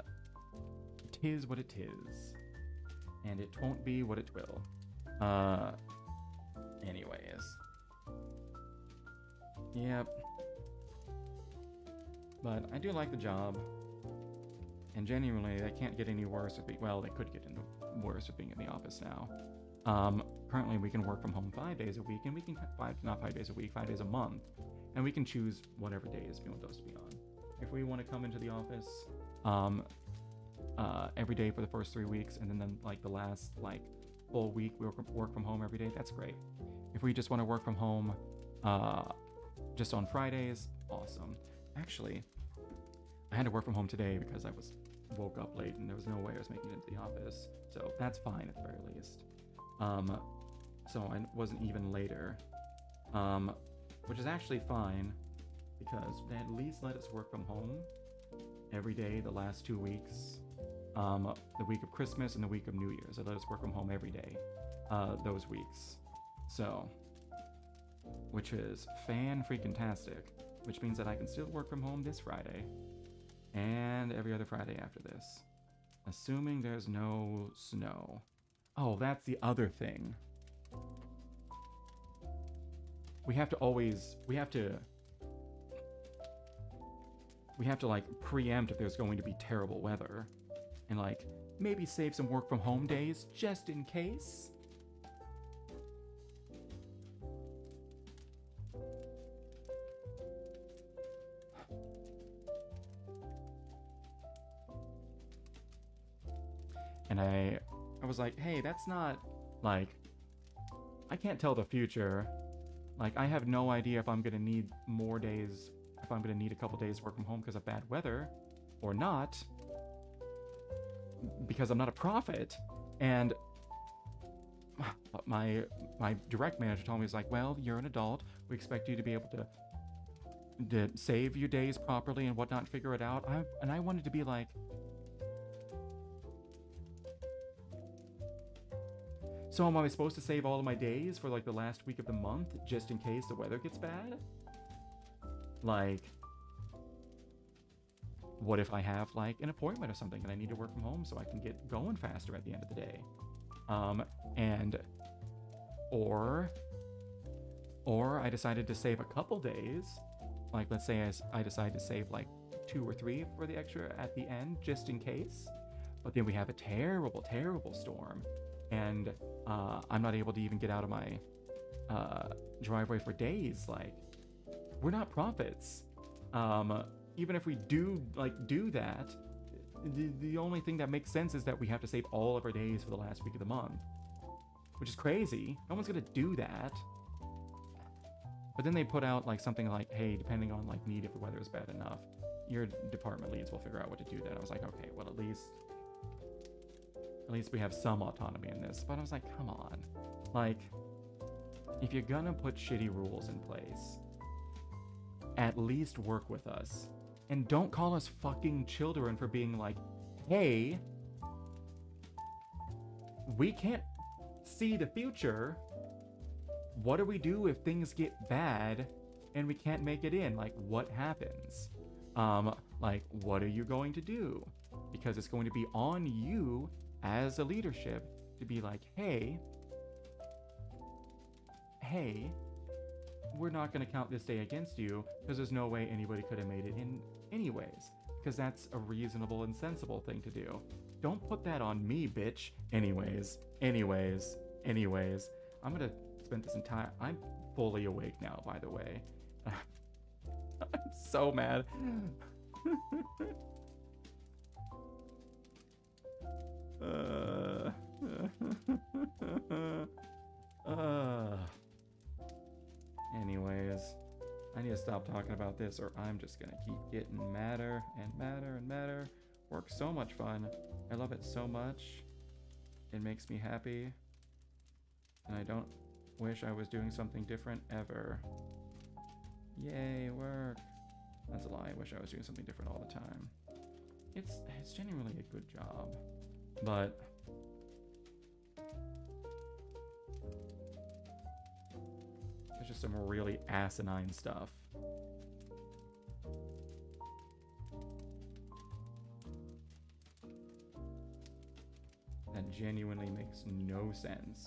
tis what it is, and it won't be what it will. Anyways. Yep. But I do like the job. And genuinely, they can't get any worse with being, well, they could get any worse with being in the office now. Currently, we can work from home 5 days a week, and we can, not 5 days a week, 5 days a month. And we can choose whatever days we want those to be on. If we want to come into the office every day for the first 3 weeks, and then like the last like full week we work from home every day, that's great. If we just want to work from home just on Fridays, awesome. Actually, I had to work from home today because I woke up late and there was no way I was making it into the office. So that's fine at the very least. So I wasn't even later, which is actually fine because they at least let us work from home every day the last 2 weeks. The week of Christmas and the week of New Year's. They let us work from home every day those weeks. So, which is fan-freaking-tastic, which means that I can still work from home this Friday and every other Friday after this, assuming there's no snow. Oh, that's the other thing. We have to like preempt if there's going to be terrible weather and like maybe save some work from home days just in case. And I was like, hey, that's not like, I can't tell the future. Like, I have no idea if I'm gonna need more days, if I'm gonna need a couple days work from home because of bad weather or not, because I'm not a prophet. And my direct manager told me, he's like, well, you're an adult. We expect you to be able to save your days properly and whatnot, figure it out. And I wanted to be like, so am I supposed to save all of my days for like the last week of the month just in case the weather gets bad? Like, what if I have like an appointment or something and I need to work from home so I can get going faster at the end of the day? Or I decided to save a couple days. Like, let's say I decide to save like 2 or 3 for the extra at the end just in case. But then we have a terrible, terrible storm. And I'm not able to even get out of my driveway for days. Like, we're not prophets. Even if we do that, the only thing that makes sense is that we have to save all of our days for the last week of the month, which is crazy. No one's gonna do that. But then they put out like something like, hey, depending on like need, if the weather is bad enough, your department leads will figure out what to do. Then I was like, okay, well at least we have some autonomy in this. But I was like, come on. Like, if you're gonna put shitty rules in place, at least work with us. And don't call us fucking children for being like, hey, we can't see the future. What do we do if things get bad and we can't make it in? Like, what happens? Like, what are you going to do? Because it's going to be on you as a leadership to be like, hey, we're not going to count this day against you because there's no way anybody could have made it in anyways, because that's a reasonable and sensible thing to do. Don't put that on me, bitch. Anyways, I'm going to spend this entire... I'm fully awake now, by the way. I'm so mad. Anyways, I need to stop talking about this or I'm just gonna keep getting madder and madder and madder. Work's so much fun. I love it so much. It makes me happy. And I don't wish I was doing something different ever. Yay, work. That's a lie. I wish I was doing something different all the time. It's genuinely a good job. But there's just some really asinine stuff. genuinely makes no sense.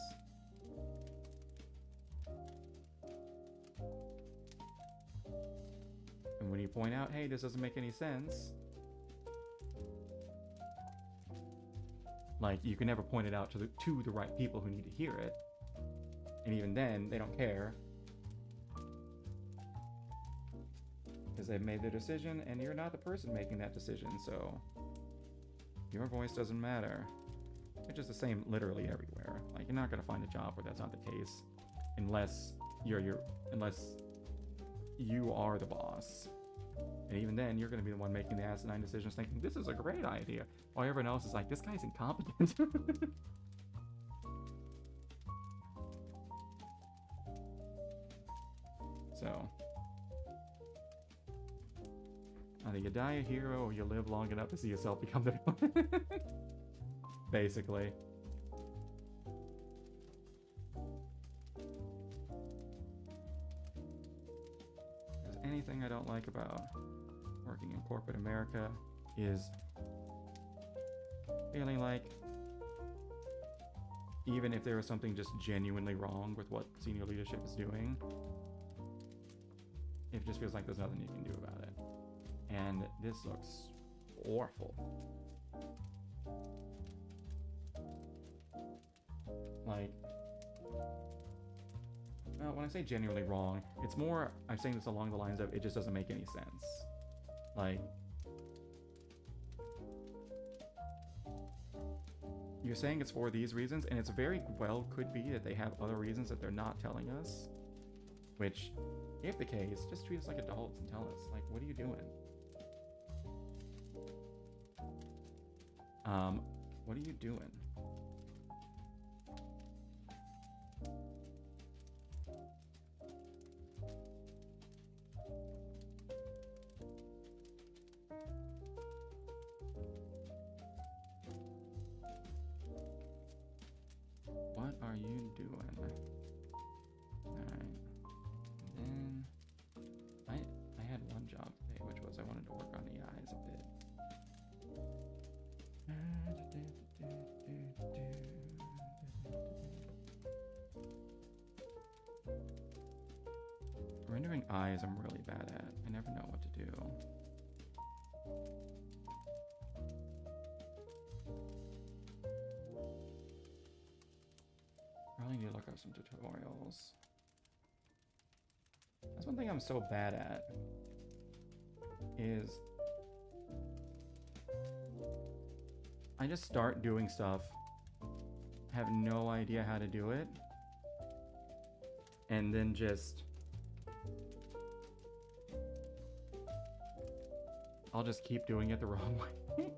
And when you point out, hey, this doesn't make any sense, like, you can never point it out to the right people who need to hear it. And even then, they don't care. Because they've made their decision, and you're not the person making that decision, so your voice doesn't matter. Which is the same literally everywhere. Like, you're not going to find a job where that's not the case. Unless unless you are the boss. And even then, you're going to be the one making the asinine decisions, thinking, this is a great idea. While everyone else is like, this guy's incompetent. So, either you die a hero or you live long enough to see yourself become the villain. Basically. If there's anything I don't like about working in corporate America is feeling like even if there was something just genuinely wrong with what senior leadership is doing, it just feels like there's nothing you can do about it. And this looks awful. Like, well, when I say genuinely wrong, it's more, I'm saying this along the lines of, it just doesn't make any sense. Like, you're saying it's for these reasons, and it's very well could be that they have other reasons that they're not telling us. Which, if the case, just treat us like adults and tell us, like, what are you doing? What are you doing? What are you doing? Alright. And then I had one job today, which was I wanted to work on the eyes a bit. Rendering eyes I'm really bad at. I never know what to do. Probably need to look up some tutorials. That's one thing I'm so bad at, is I just start doing stuff, have no idea how to do it, and then I'll just keep doing it the wrong way.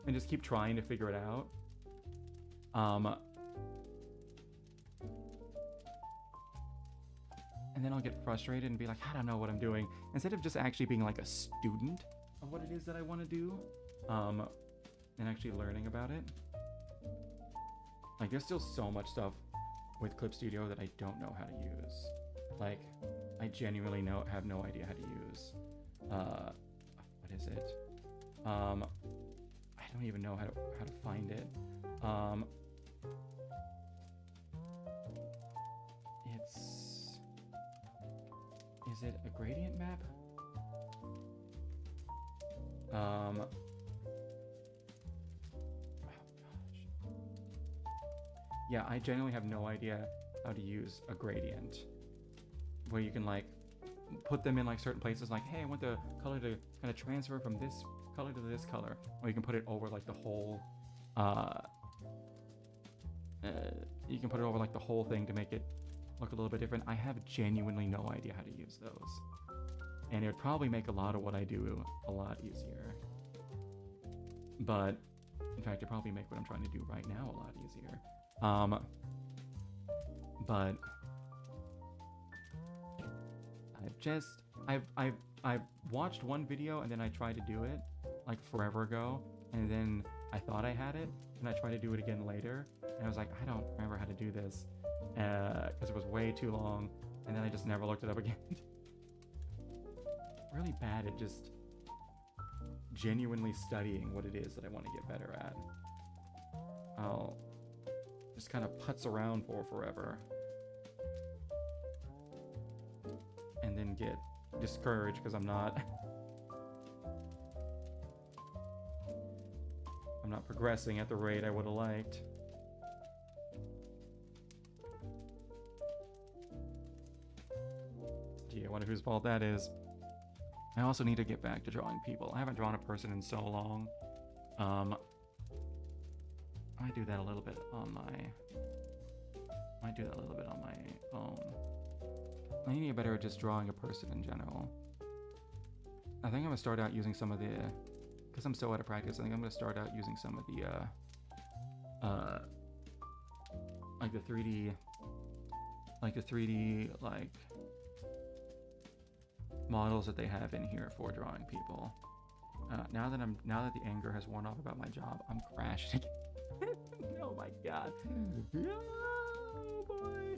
And just keep trying to figure it out. And then I'll get frustrated and be like, I don't know what I'm doing. Instead of just actually being like a student of what it is that I want to do, and actually learning about it. Like, there's still so much stuff with Clip Studio that I don't know how to use. Like, I genuinely have no idea how to use, what is it? I don't even know how to find it. Is it a gradient map? Oh gosh. Yeah, I genuinely have no idea how to use a gradient, where you can like put them in like certain places, like, hey, I want the color to kind of transfer from this color to this color, or you can put it over like the whole you can put it over like the whole thing to make it look a little bit different. I have genuinely no idea how to use those, and it would probably make a lot of what I do a lot easier. But in fact, it'd probably make what I'm trying to do right now a lot easier. But I've watched one video and then I tried to do it like forever ago, and then I thought I had it, and I tried to do it again later, and I was like, I don't remember how to do this, because it was way too long, and then I just never looked it up again. Really bad at just genuinely studying what it is that I want to get better at. I'll just kind of putz around for forever. And then get discouraged because I'm not progressing at the rate I would have liked. Gee, I wonder whose fault that is. I also need to get back to drawing people. I haven't drawn a person in so long. I do that a little bit on my own. I need to get better at just drawing a person in general. I think I'm gonna start out using some of the, because I'm so out of practice, I think I'm gonna start out using some of the like the 3D like models that they have in here for drawing people. Now that the anger has worn off about my job, I'm crashing. Oh my god. Oh boy.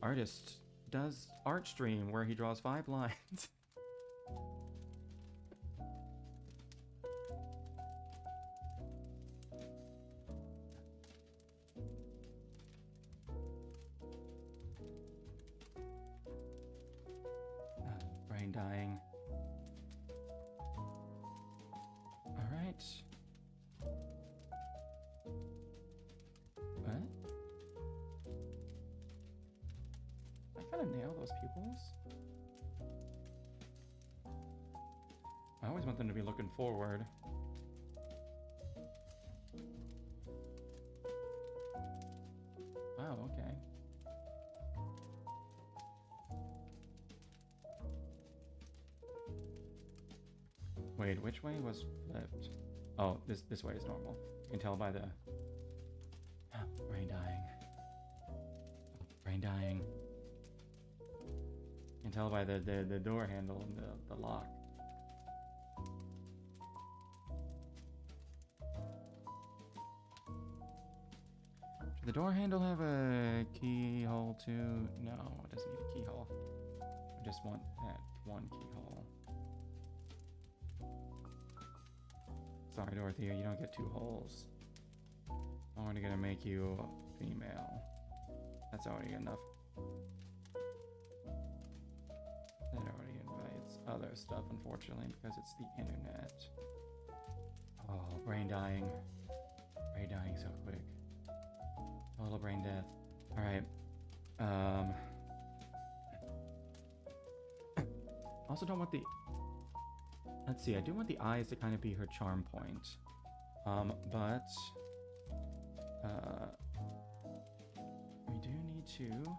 Artist does art stream where he draws 5 lines. Brain dying. All right. What? I gotta nail those pupils. I always want them to be looking forward. Wow, okay. Wait, which way was flipped? Oh, this way is normal. You can tell by the brain dying. Brain dying. You can tell by the door handle and the lock. Should the door handle have a keyhole too? No, it doesn't need a keyhole. I just want that one keyhole. Sorry, Dorothea, you don't get 2 holes. I'm already gonna make you female. That's already enough. That already invites other stuff, unfortunately, because it's the internet. Oh, brain dying. Brain dying so quick. A little brain death. Alright. Also don't want the... Let's see, I do want the eyes to kind of be her charm point. But... we do need to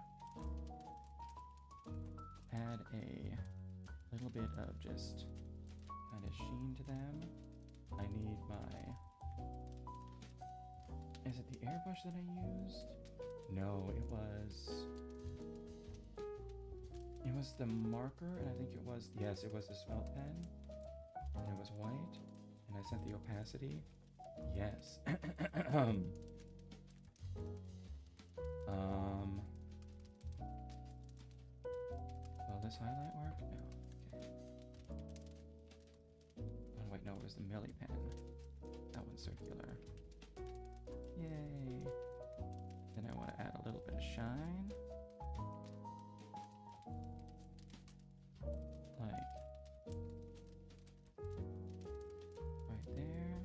add a little bit of just kind of sheen to them. I need my... Is it the airbrush that I used? No, it was the marker, and I think it was... Yes, it was the felt pen. And it was white, and I set the opacity. Yes. Will this highlight work? No. Okay. Oh wait, no, it was the Millie pen. That one's circular. Yay. Then I want to add a little bit of shine. Like right there.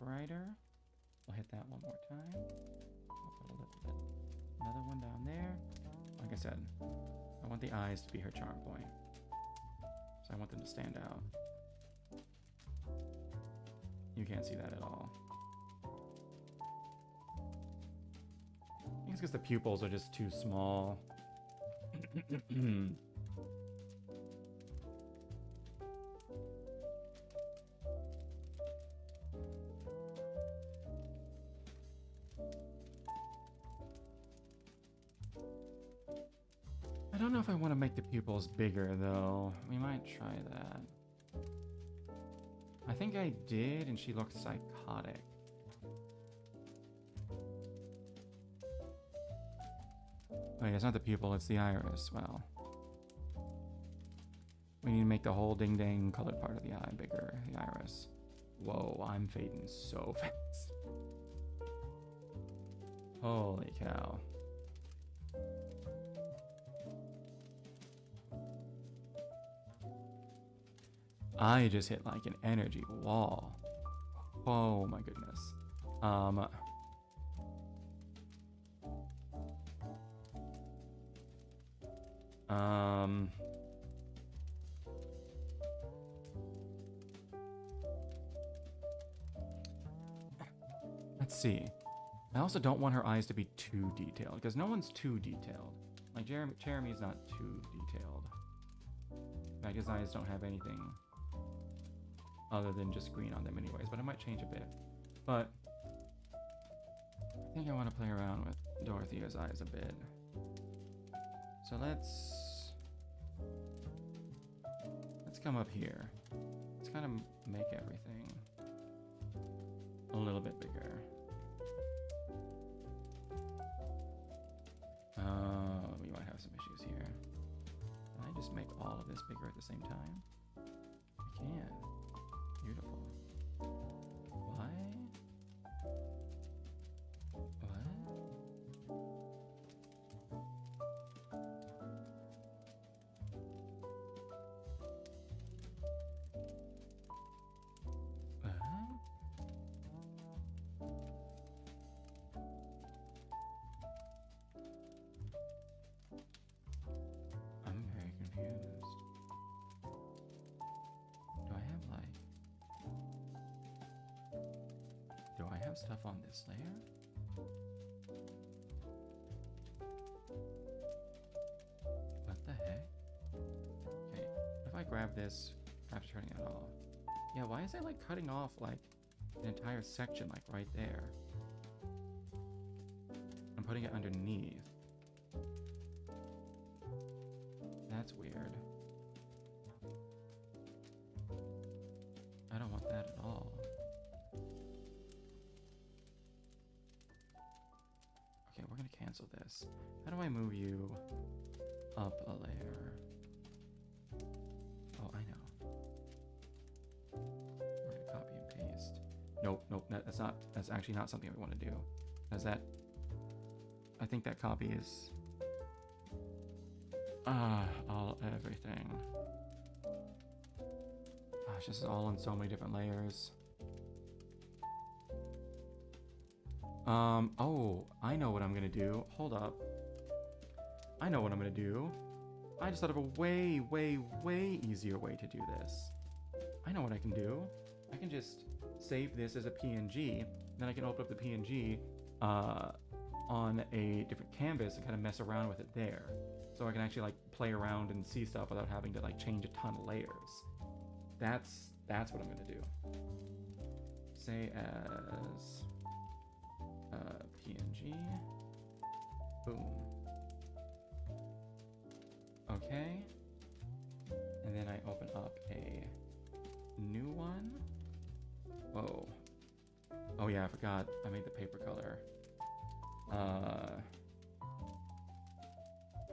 Brighter. We'll hit that one more time. I'll put a little bit, another one down there. Like I said, I want the eyes to be her charm point. So I want them to stand out. You can't see that at all. I think it's because the pupils are just too small. don't know if I want to make the pupils bigger, though. We might try that. I think I did, and she looked psychotic. Wait, it's not the pupil, it's the iris. Well, we need to make the whole ding-dang colored part of the eye bigger, the iris. Whoa, I'm fading so fast. Holy cow. I just hit like an energy wall. Oh my goodness. Let's see. I also don't want her eyes to be too detailed, because no one's too detailed. Like Jeremy's not too detailed. In fact, his eyes don't have anything other than just green on them anyways, but it might change a bit. But I think I want to play around with Dorothea's eyes a bit. So let's come up here. Let's kind of make everything a little bit bigger. We might have some issues here. Can I just make all of this bigger at the same time? I can. Beautiful. Why? I'm very confused. Do I have stuff on this layer? What the heck? Okay, if I grab this after turning it off. Yeah, why is it like cutting off like an entire section like right there? I'm putting it underneath. That's weird. I don't want that at all. Okay, we're gonna cancel this. How do I move you up a layer? Oh, I know. We're gonna copy and paste. Nope, that's actually not something we want to do. Because that, I think that copy is everything. Gosh, this is all in so many different layers. Oh, I know what I'm gonna do. Hold up. I know what I'm gonna do. I just thought of a way, way, way easier way to do this. I know what I can do. I can just save this as a PNG, then I can open up the PNG on a different canvas and kind of mess around with it there. So I can actually like play around and see stuff without having to like change a ton of layers. That's what I'm gonna do. Say as PNG. Boom. Okay. And then I open up a new one. Whoa. Oh yeah, I forgot. I made the paper color.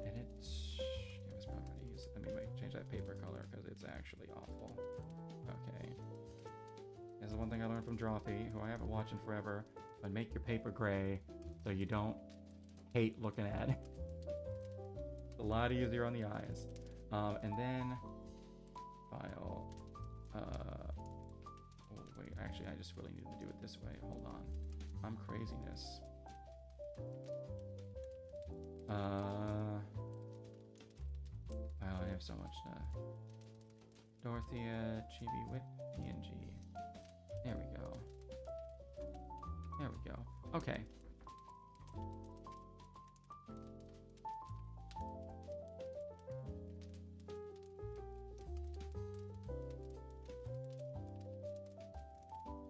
Edit canvas properties. Let me change that paper color because it's actually awful. Okay. This is one thing I learned from Drawfee, who I haven't watched in forever. But make your paper gray so you don't hate looking at it. It's a lot easier on the eyes. And then file. Oh wait, actually, I just really need to do it this way. Hold on. I'm craziness. Wow, I have so much to. Dorothea, Chibi with PNG. There we go. There we go. Okay.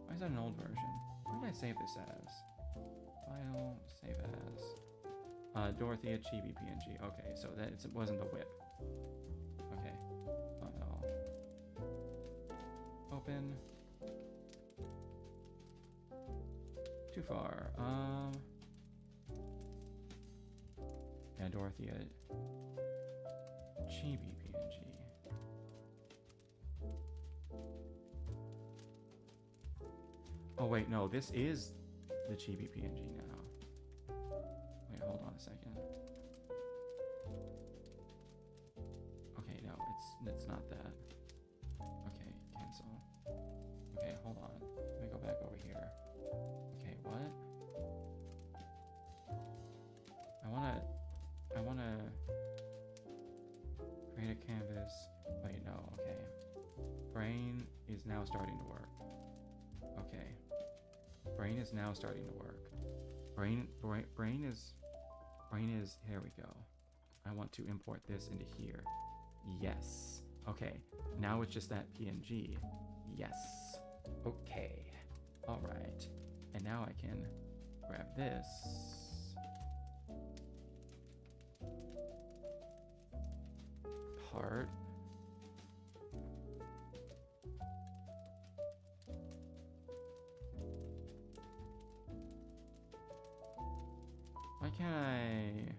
Why is that an old version? What did I save this as? File, save as. Dorothea Chibi PNG. Okay, so that it wasn't the whip. Okay. File. Open. Too far. Yeah, Dorothea Chibi PNG. Oh wait, no, this is the Chibi PNG now. Wait, hold on a second. Okay, no, it's not that. Okay, cancel. Okay, hold on. Let me go back over here. Okay, what? I wanna create a canvas. Wait, no, okay. Brain is now starting to work. Okay. Brain is now starting to work. Brain is, here we go. I want to import this into here. Yes. Okay. Now it's just that PNG. Yes. Okay. All right. And now I can grab this. Part. Why can't I?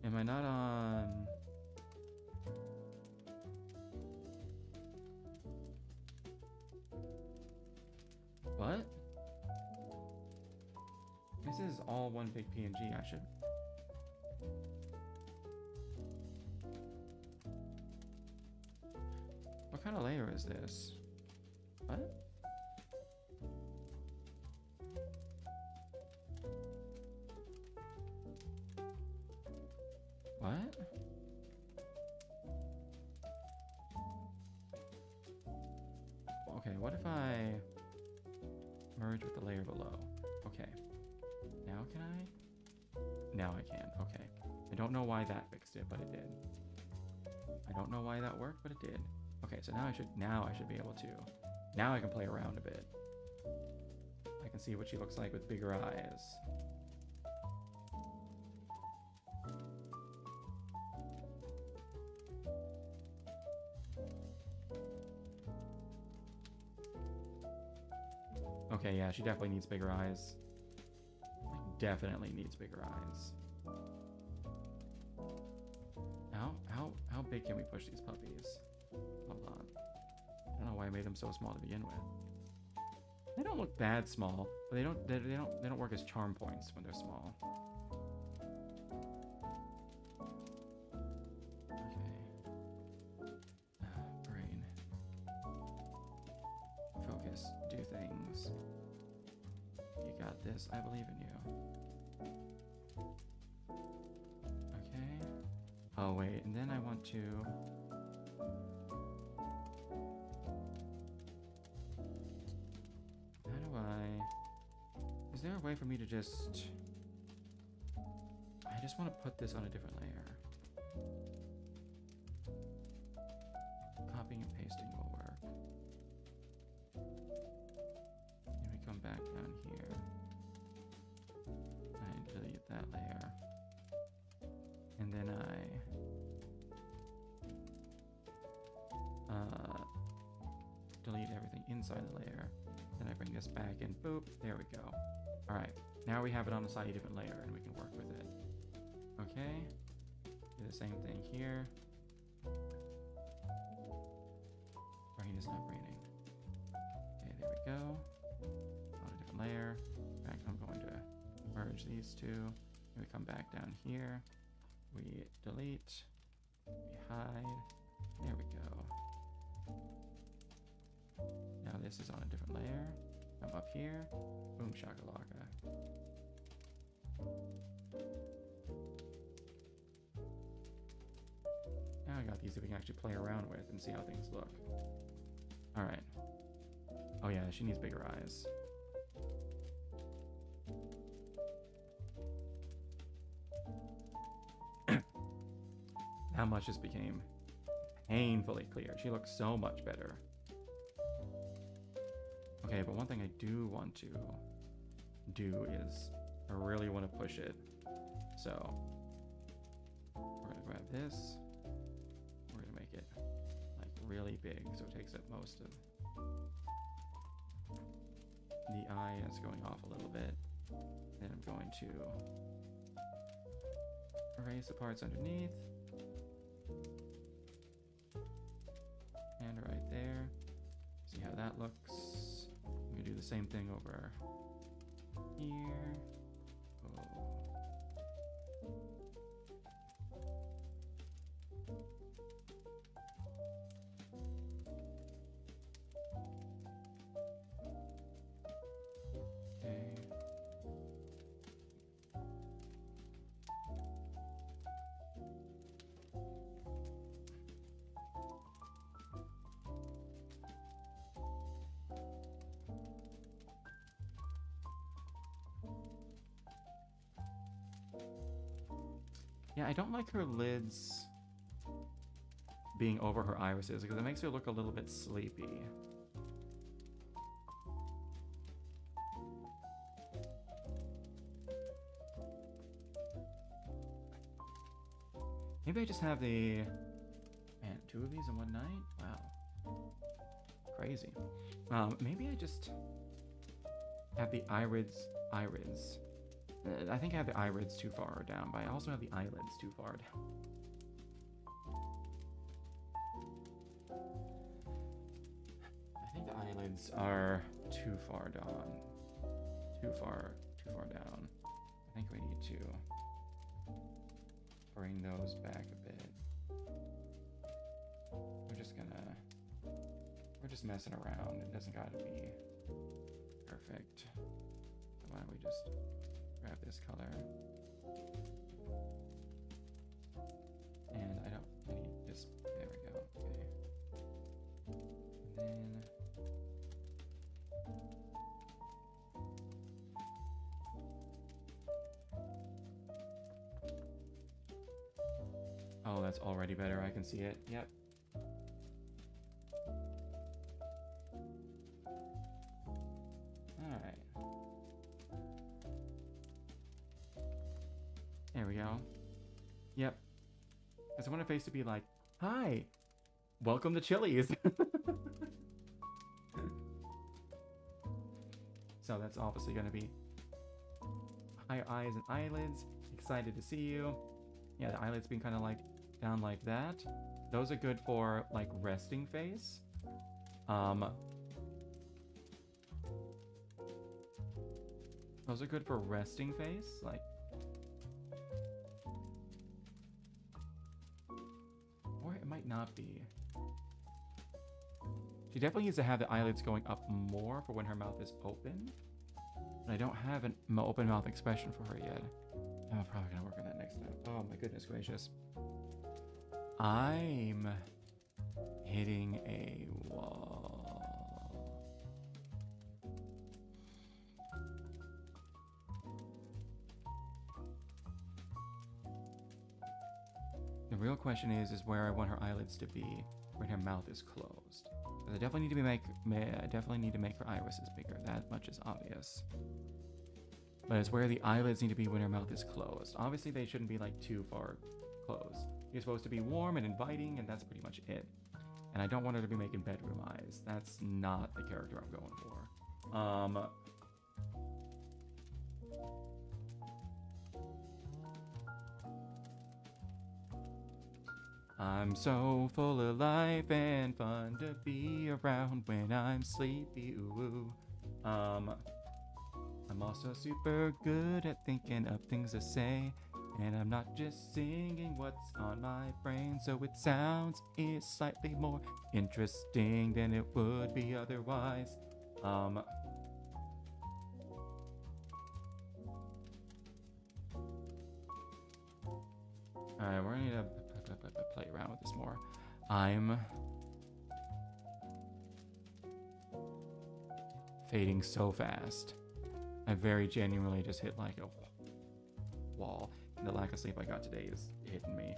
Am I not on? What? This is all one big PNG. I should. What kind of layer is this? What? What? Okay, what if I merge with the layer below? Okay. Now can I? Now I can. Okay. I don't know why that fixed it, but it did. I don't know why that worked, but it did. Okay, so now I should be able to. Now I can play around a bit. I can see what she looks like with bigger eyes. Okay, yeah, she definitely needs bigger eyes. Like, definitely needs bigger eyes. How big can we push these puppies? Hold on. I don't know why I made them so small to begin with. They don't look bad small, but they don't work as charm points when they're small. Okay. Brain. Focus. Do things. You got this. I believe in you. Okay. Oh wait, and then I want to. How do I? Is there a way for me to just? I just want to put this on a different layer. Copying and pasting will work. And we come back down here. I delete that layer. And then I delete everything inside the layer. Then I bring this back and boop, there we go. All right, now we have it on a slightly different layer and we can work with it. Okay, do the same thing here. Brain is not braining. Okay, there we go. On a different layer. In fact, I'm going to merge these two. And we come back down here. We delete. We hide. There we go. Now this is on a different layer. I'm up here. Boom shakalaka. Now I got these that we can actually play around with and see how things look. Alright. Oh yeah, she needs bigger eyes. That much just became painfully clear. She looks so much better. Okay, but one thing I do want to do is I really want to push it. So we're gonna grab this. We're gonna make it like really big, so it takes up most of the eye. It's going off a little bit. Then I'm going to erase the parts underneath. And right there. See how that looks. I'm gonna do the same thing over here. Oh. Okay. Yeah, I don't like her lids being over her irises because it makes her look a little bit sleepy. Maybe I just have the... Man, 2 of these in one night? Wow. Crazy. Maybe I just have the irids... I think I have the irids too far down, but I also have the eyelids too far down. I think the eyelids are too far down. Too far down. I think we need to bring those back a bit. We're just messing around. It doesn't gotta be perfect. So why don't we just grab this color? And I need this. There we go. Okay. And then oh, that's already better. I can see it. Yep. Alright. There we go. Yep. Because I want her face to be like, hi, welcome to Chili's. So that's obviously going to be higher eyes and eyelids. Excited to see you. Yeah, the eyelids being kind of like down like that. Those are good for like resting face. Those are good for resting face, like. Or it might not be. She definitely needs to have the eyelids going up more for when her mouth is open. But I don't have an open mouth expression for her yet. I'm probably gonna work on that next time. Oh my goodness gracious. I'm hitting a wall. The real question is where I want her eyelids to be when her mouth is closed. Because I definitely need to make her irises bigger. That much is obvious. But it's where the eyelids need to be when her mouth is closed. Obviously, they shouldn't be like too far closed. You're supposed to be warm and inviting, and that's pretty much it. And I don't want her to be making bedroom eyes. That's not the character I'm going for. I'm so full of life and fun to be around when I'm sleepy. Ooh. I'm also super good at thinking of things to say, and I'm not just singing what's on my brain, so it sounds is slightly more interesting than it would be otherwise. Alright, we're gonna need to play around with this more. I'm fading so fast. I very genuinely just hit like a wall. And the lack of sleep I got today is hitting me.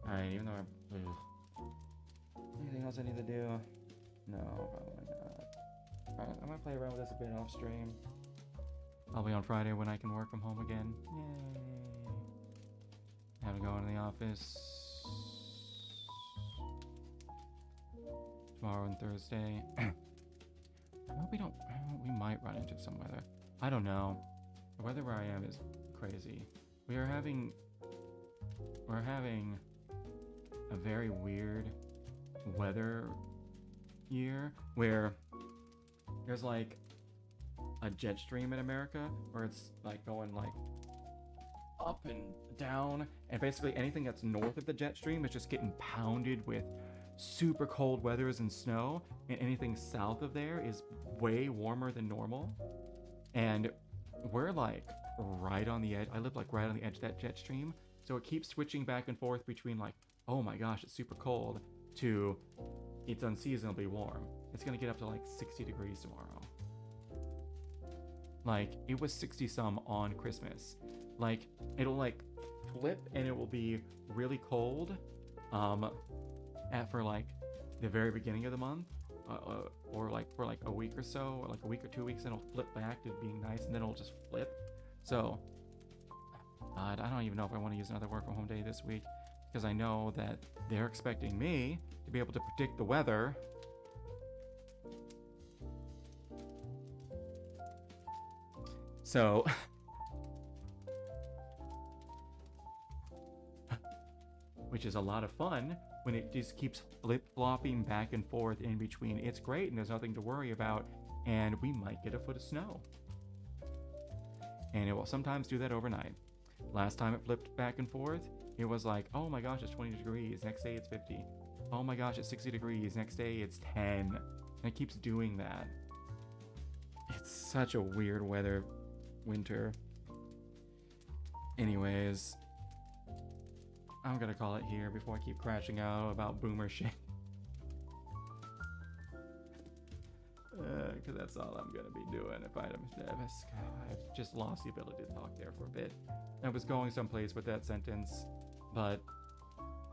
Alright, even though anything else I need to do? No, probably not. I'm gonna play around with this a bit off stream. I'll be on Friday when I can work from home again. Yay! Have to go into the office tomorrow and Thursday. I hope we don't. We might run into some weather. I don't know. The weather where I am is crazy. We're having a very weird weather year where there's like a jet stream in America where it's like going like up and down, and basically anything that's north of the jet stream is just getting pounded with super cold weathers and snow, and anything south of there is way warmer than normal. And we're like right on the edge. I live like right on the edge of that jet stream, so it keeps switching back and forth between like, oh my gosh, it's super cold, to it's unseasonably warm. It's gonna get up to like 60 degrees tomorrow. Like, it was 60 some on Christmas. Like, it'll like flip and it will be really cold for like the very beginning of the month, or like for like a week or so, or like a week or 2 weeks, and it'll flip back to being nice, and then it'll just flip. So I don't even know if I want to use another work from home day this week, because I know that they're expecting me to be able to predict the weather. So which is a lot of fun when it just keeps flip-flopping back and forth in between. It's great and there's nothing to worry about, and we might get a foot of snow. And it will sometimes do that overnight. Last time it flipped back and forth, it was like, oh my gosh, it's 20 degrees. Next day it's 50. Oh my gosh, it's 60 degrees. Next day it's 10. And it keeps doing that. It's such a weird winter. Anyways, I'm gonna call it here before I keep crashing out about boomer shit. Because that's all I'm gonna be doing if I've just lost the ability to talk there for a bit. I was going someplace with that sentence, but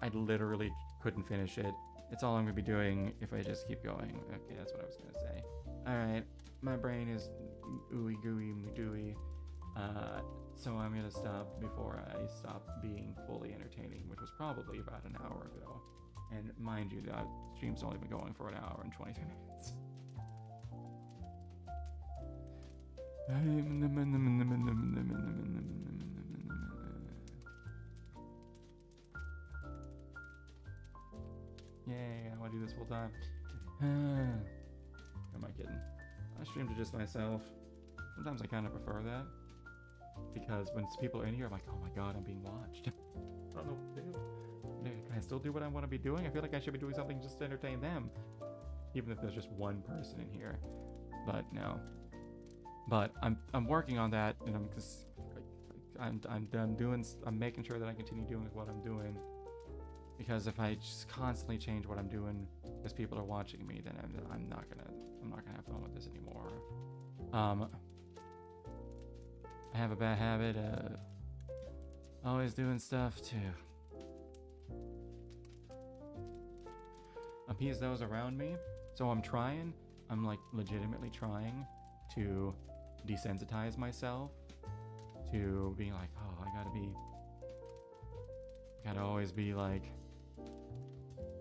I literally couldn't finish it. It's all I'm gonna be doing if I just keep going. Okay, that's what I was gonna say. Alright, my brain is ooey gooey dooey. So I'm gonna stop before I stop being fully entertaining, which was probably about an hour ago. And mind you, the stream's only been going for an hour and 23 minutes. Yay, I want to do this full time. Am I kidding? I stream to just myself. Sometimes I kind of prefer that, because when people are in here, I'm like, oh my god, I'm being watched. I don't know what to do. Can I still do what I want to be doing? I feel like I should be doing something just to entertain them, even if there's just one person in here. But no. But I'm working on that, and I'm making sure that I continue doing what I'm doing, because if I just constantly change what I'm doing because people are watching me, then I'm not gonna have fun with this anymore. I have a bad habit of always doing stuff to appease those around me. So I'm like legitimately trying to desensitize myself to being like, oh, I gotta always be like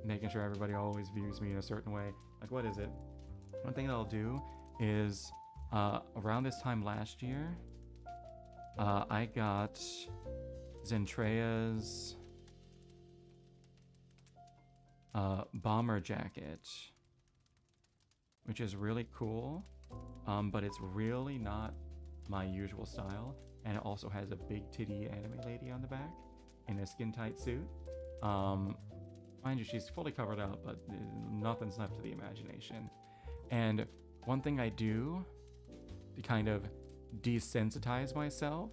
making sure everybody always views me in a certain way. Like, what is it? One thing that I'll do is around this time last year, I got Zentrea's bomber jacket, which is really cool, but it's really not my usual style, and it also has a big titty anime lady on the back in a skin tight suit. Mind you, she's fully covered up, but nothing's left to the imagination. And one thing I do to kind of desensitize myself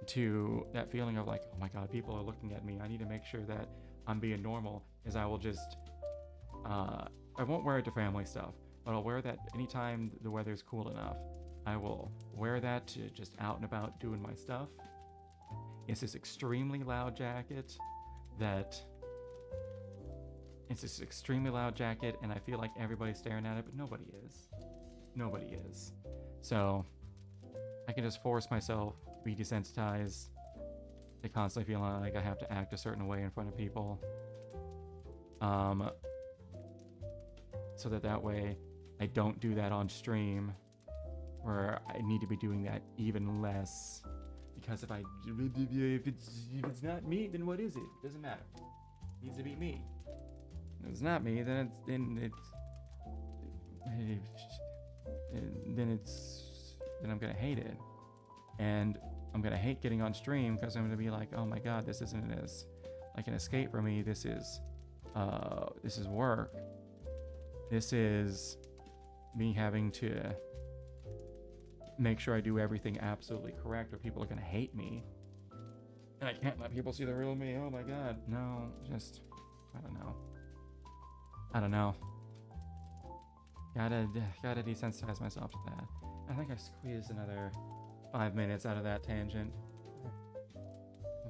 to that feeling of like, oh my god, people are looking at me, I need to make sure that I'm being normal, is I will just I won't wear it to family stuff, but I'll wear that anytime the weather's cool enough. I will wear that to just out and about doing my stuff. It's this extremely loud jacket that It's this extremely loud jacket, and I feel like everybody's staring at it, but nobody is. Nobody is. So I can just force myself to be desensitized to constantly feeling like I have to act a certain way in front of people. So that way I don't do that on stream, where I need to be doing that even less. Because if it's not me, then what is it? It doesn't matter. It needs to be me. If it's not me, then I'm gonna hate it, and I'm gonna hate getting on stream because I'm gonna be like, oh my god, this isn't as like an escape for me. This is work. This is me having to make sure I do everything absolutely correct, or people are gonna hate me, and I can't let people see the real me. Oh my god, no, just I don't know. Gotta desensitize myself to that. I think I squeezed another 5 minutes out of that tangent.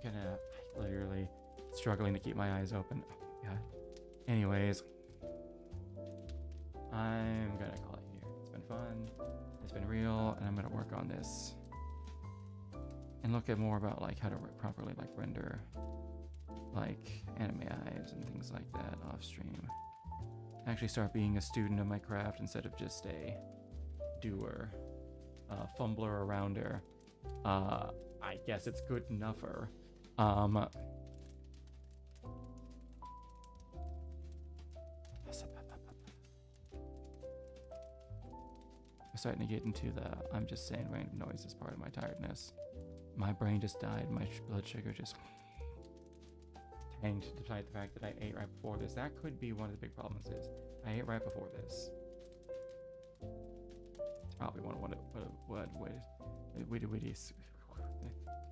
I'm literally struggling to keep my eyes open. Oh my god. Anyways, I'm gonna call it here. It's been fun. It's been real, and I'm gonna work on this and look at more about like how to properly like render like anime eyes and things like that off stream. Actually start being a student of my craft instead of just a doer, fumbler arounder. I guess it's good enougher. I'm starting to get into the I'm just saying random noises part of my tiredness. My brain just died. My blood sugar just tanked, despite the fact that I ate right before this. That could be one of the big problems. Is I ate right before this. It's probably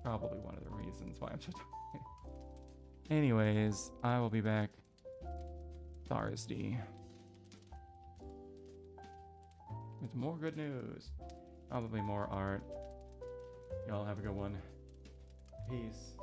probably one of the reasons why I'm so tired. Anyways, I will be back Thursday with more good news. Probably more art. Y'all have a good one. Peace.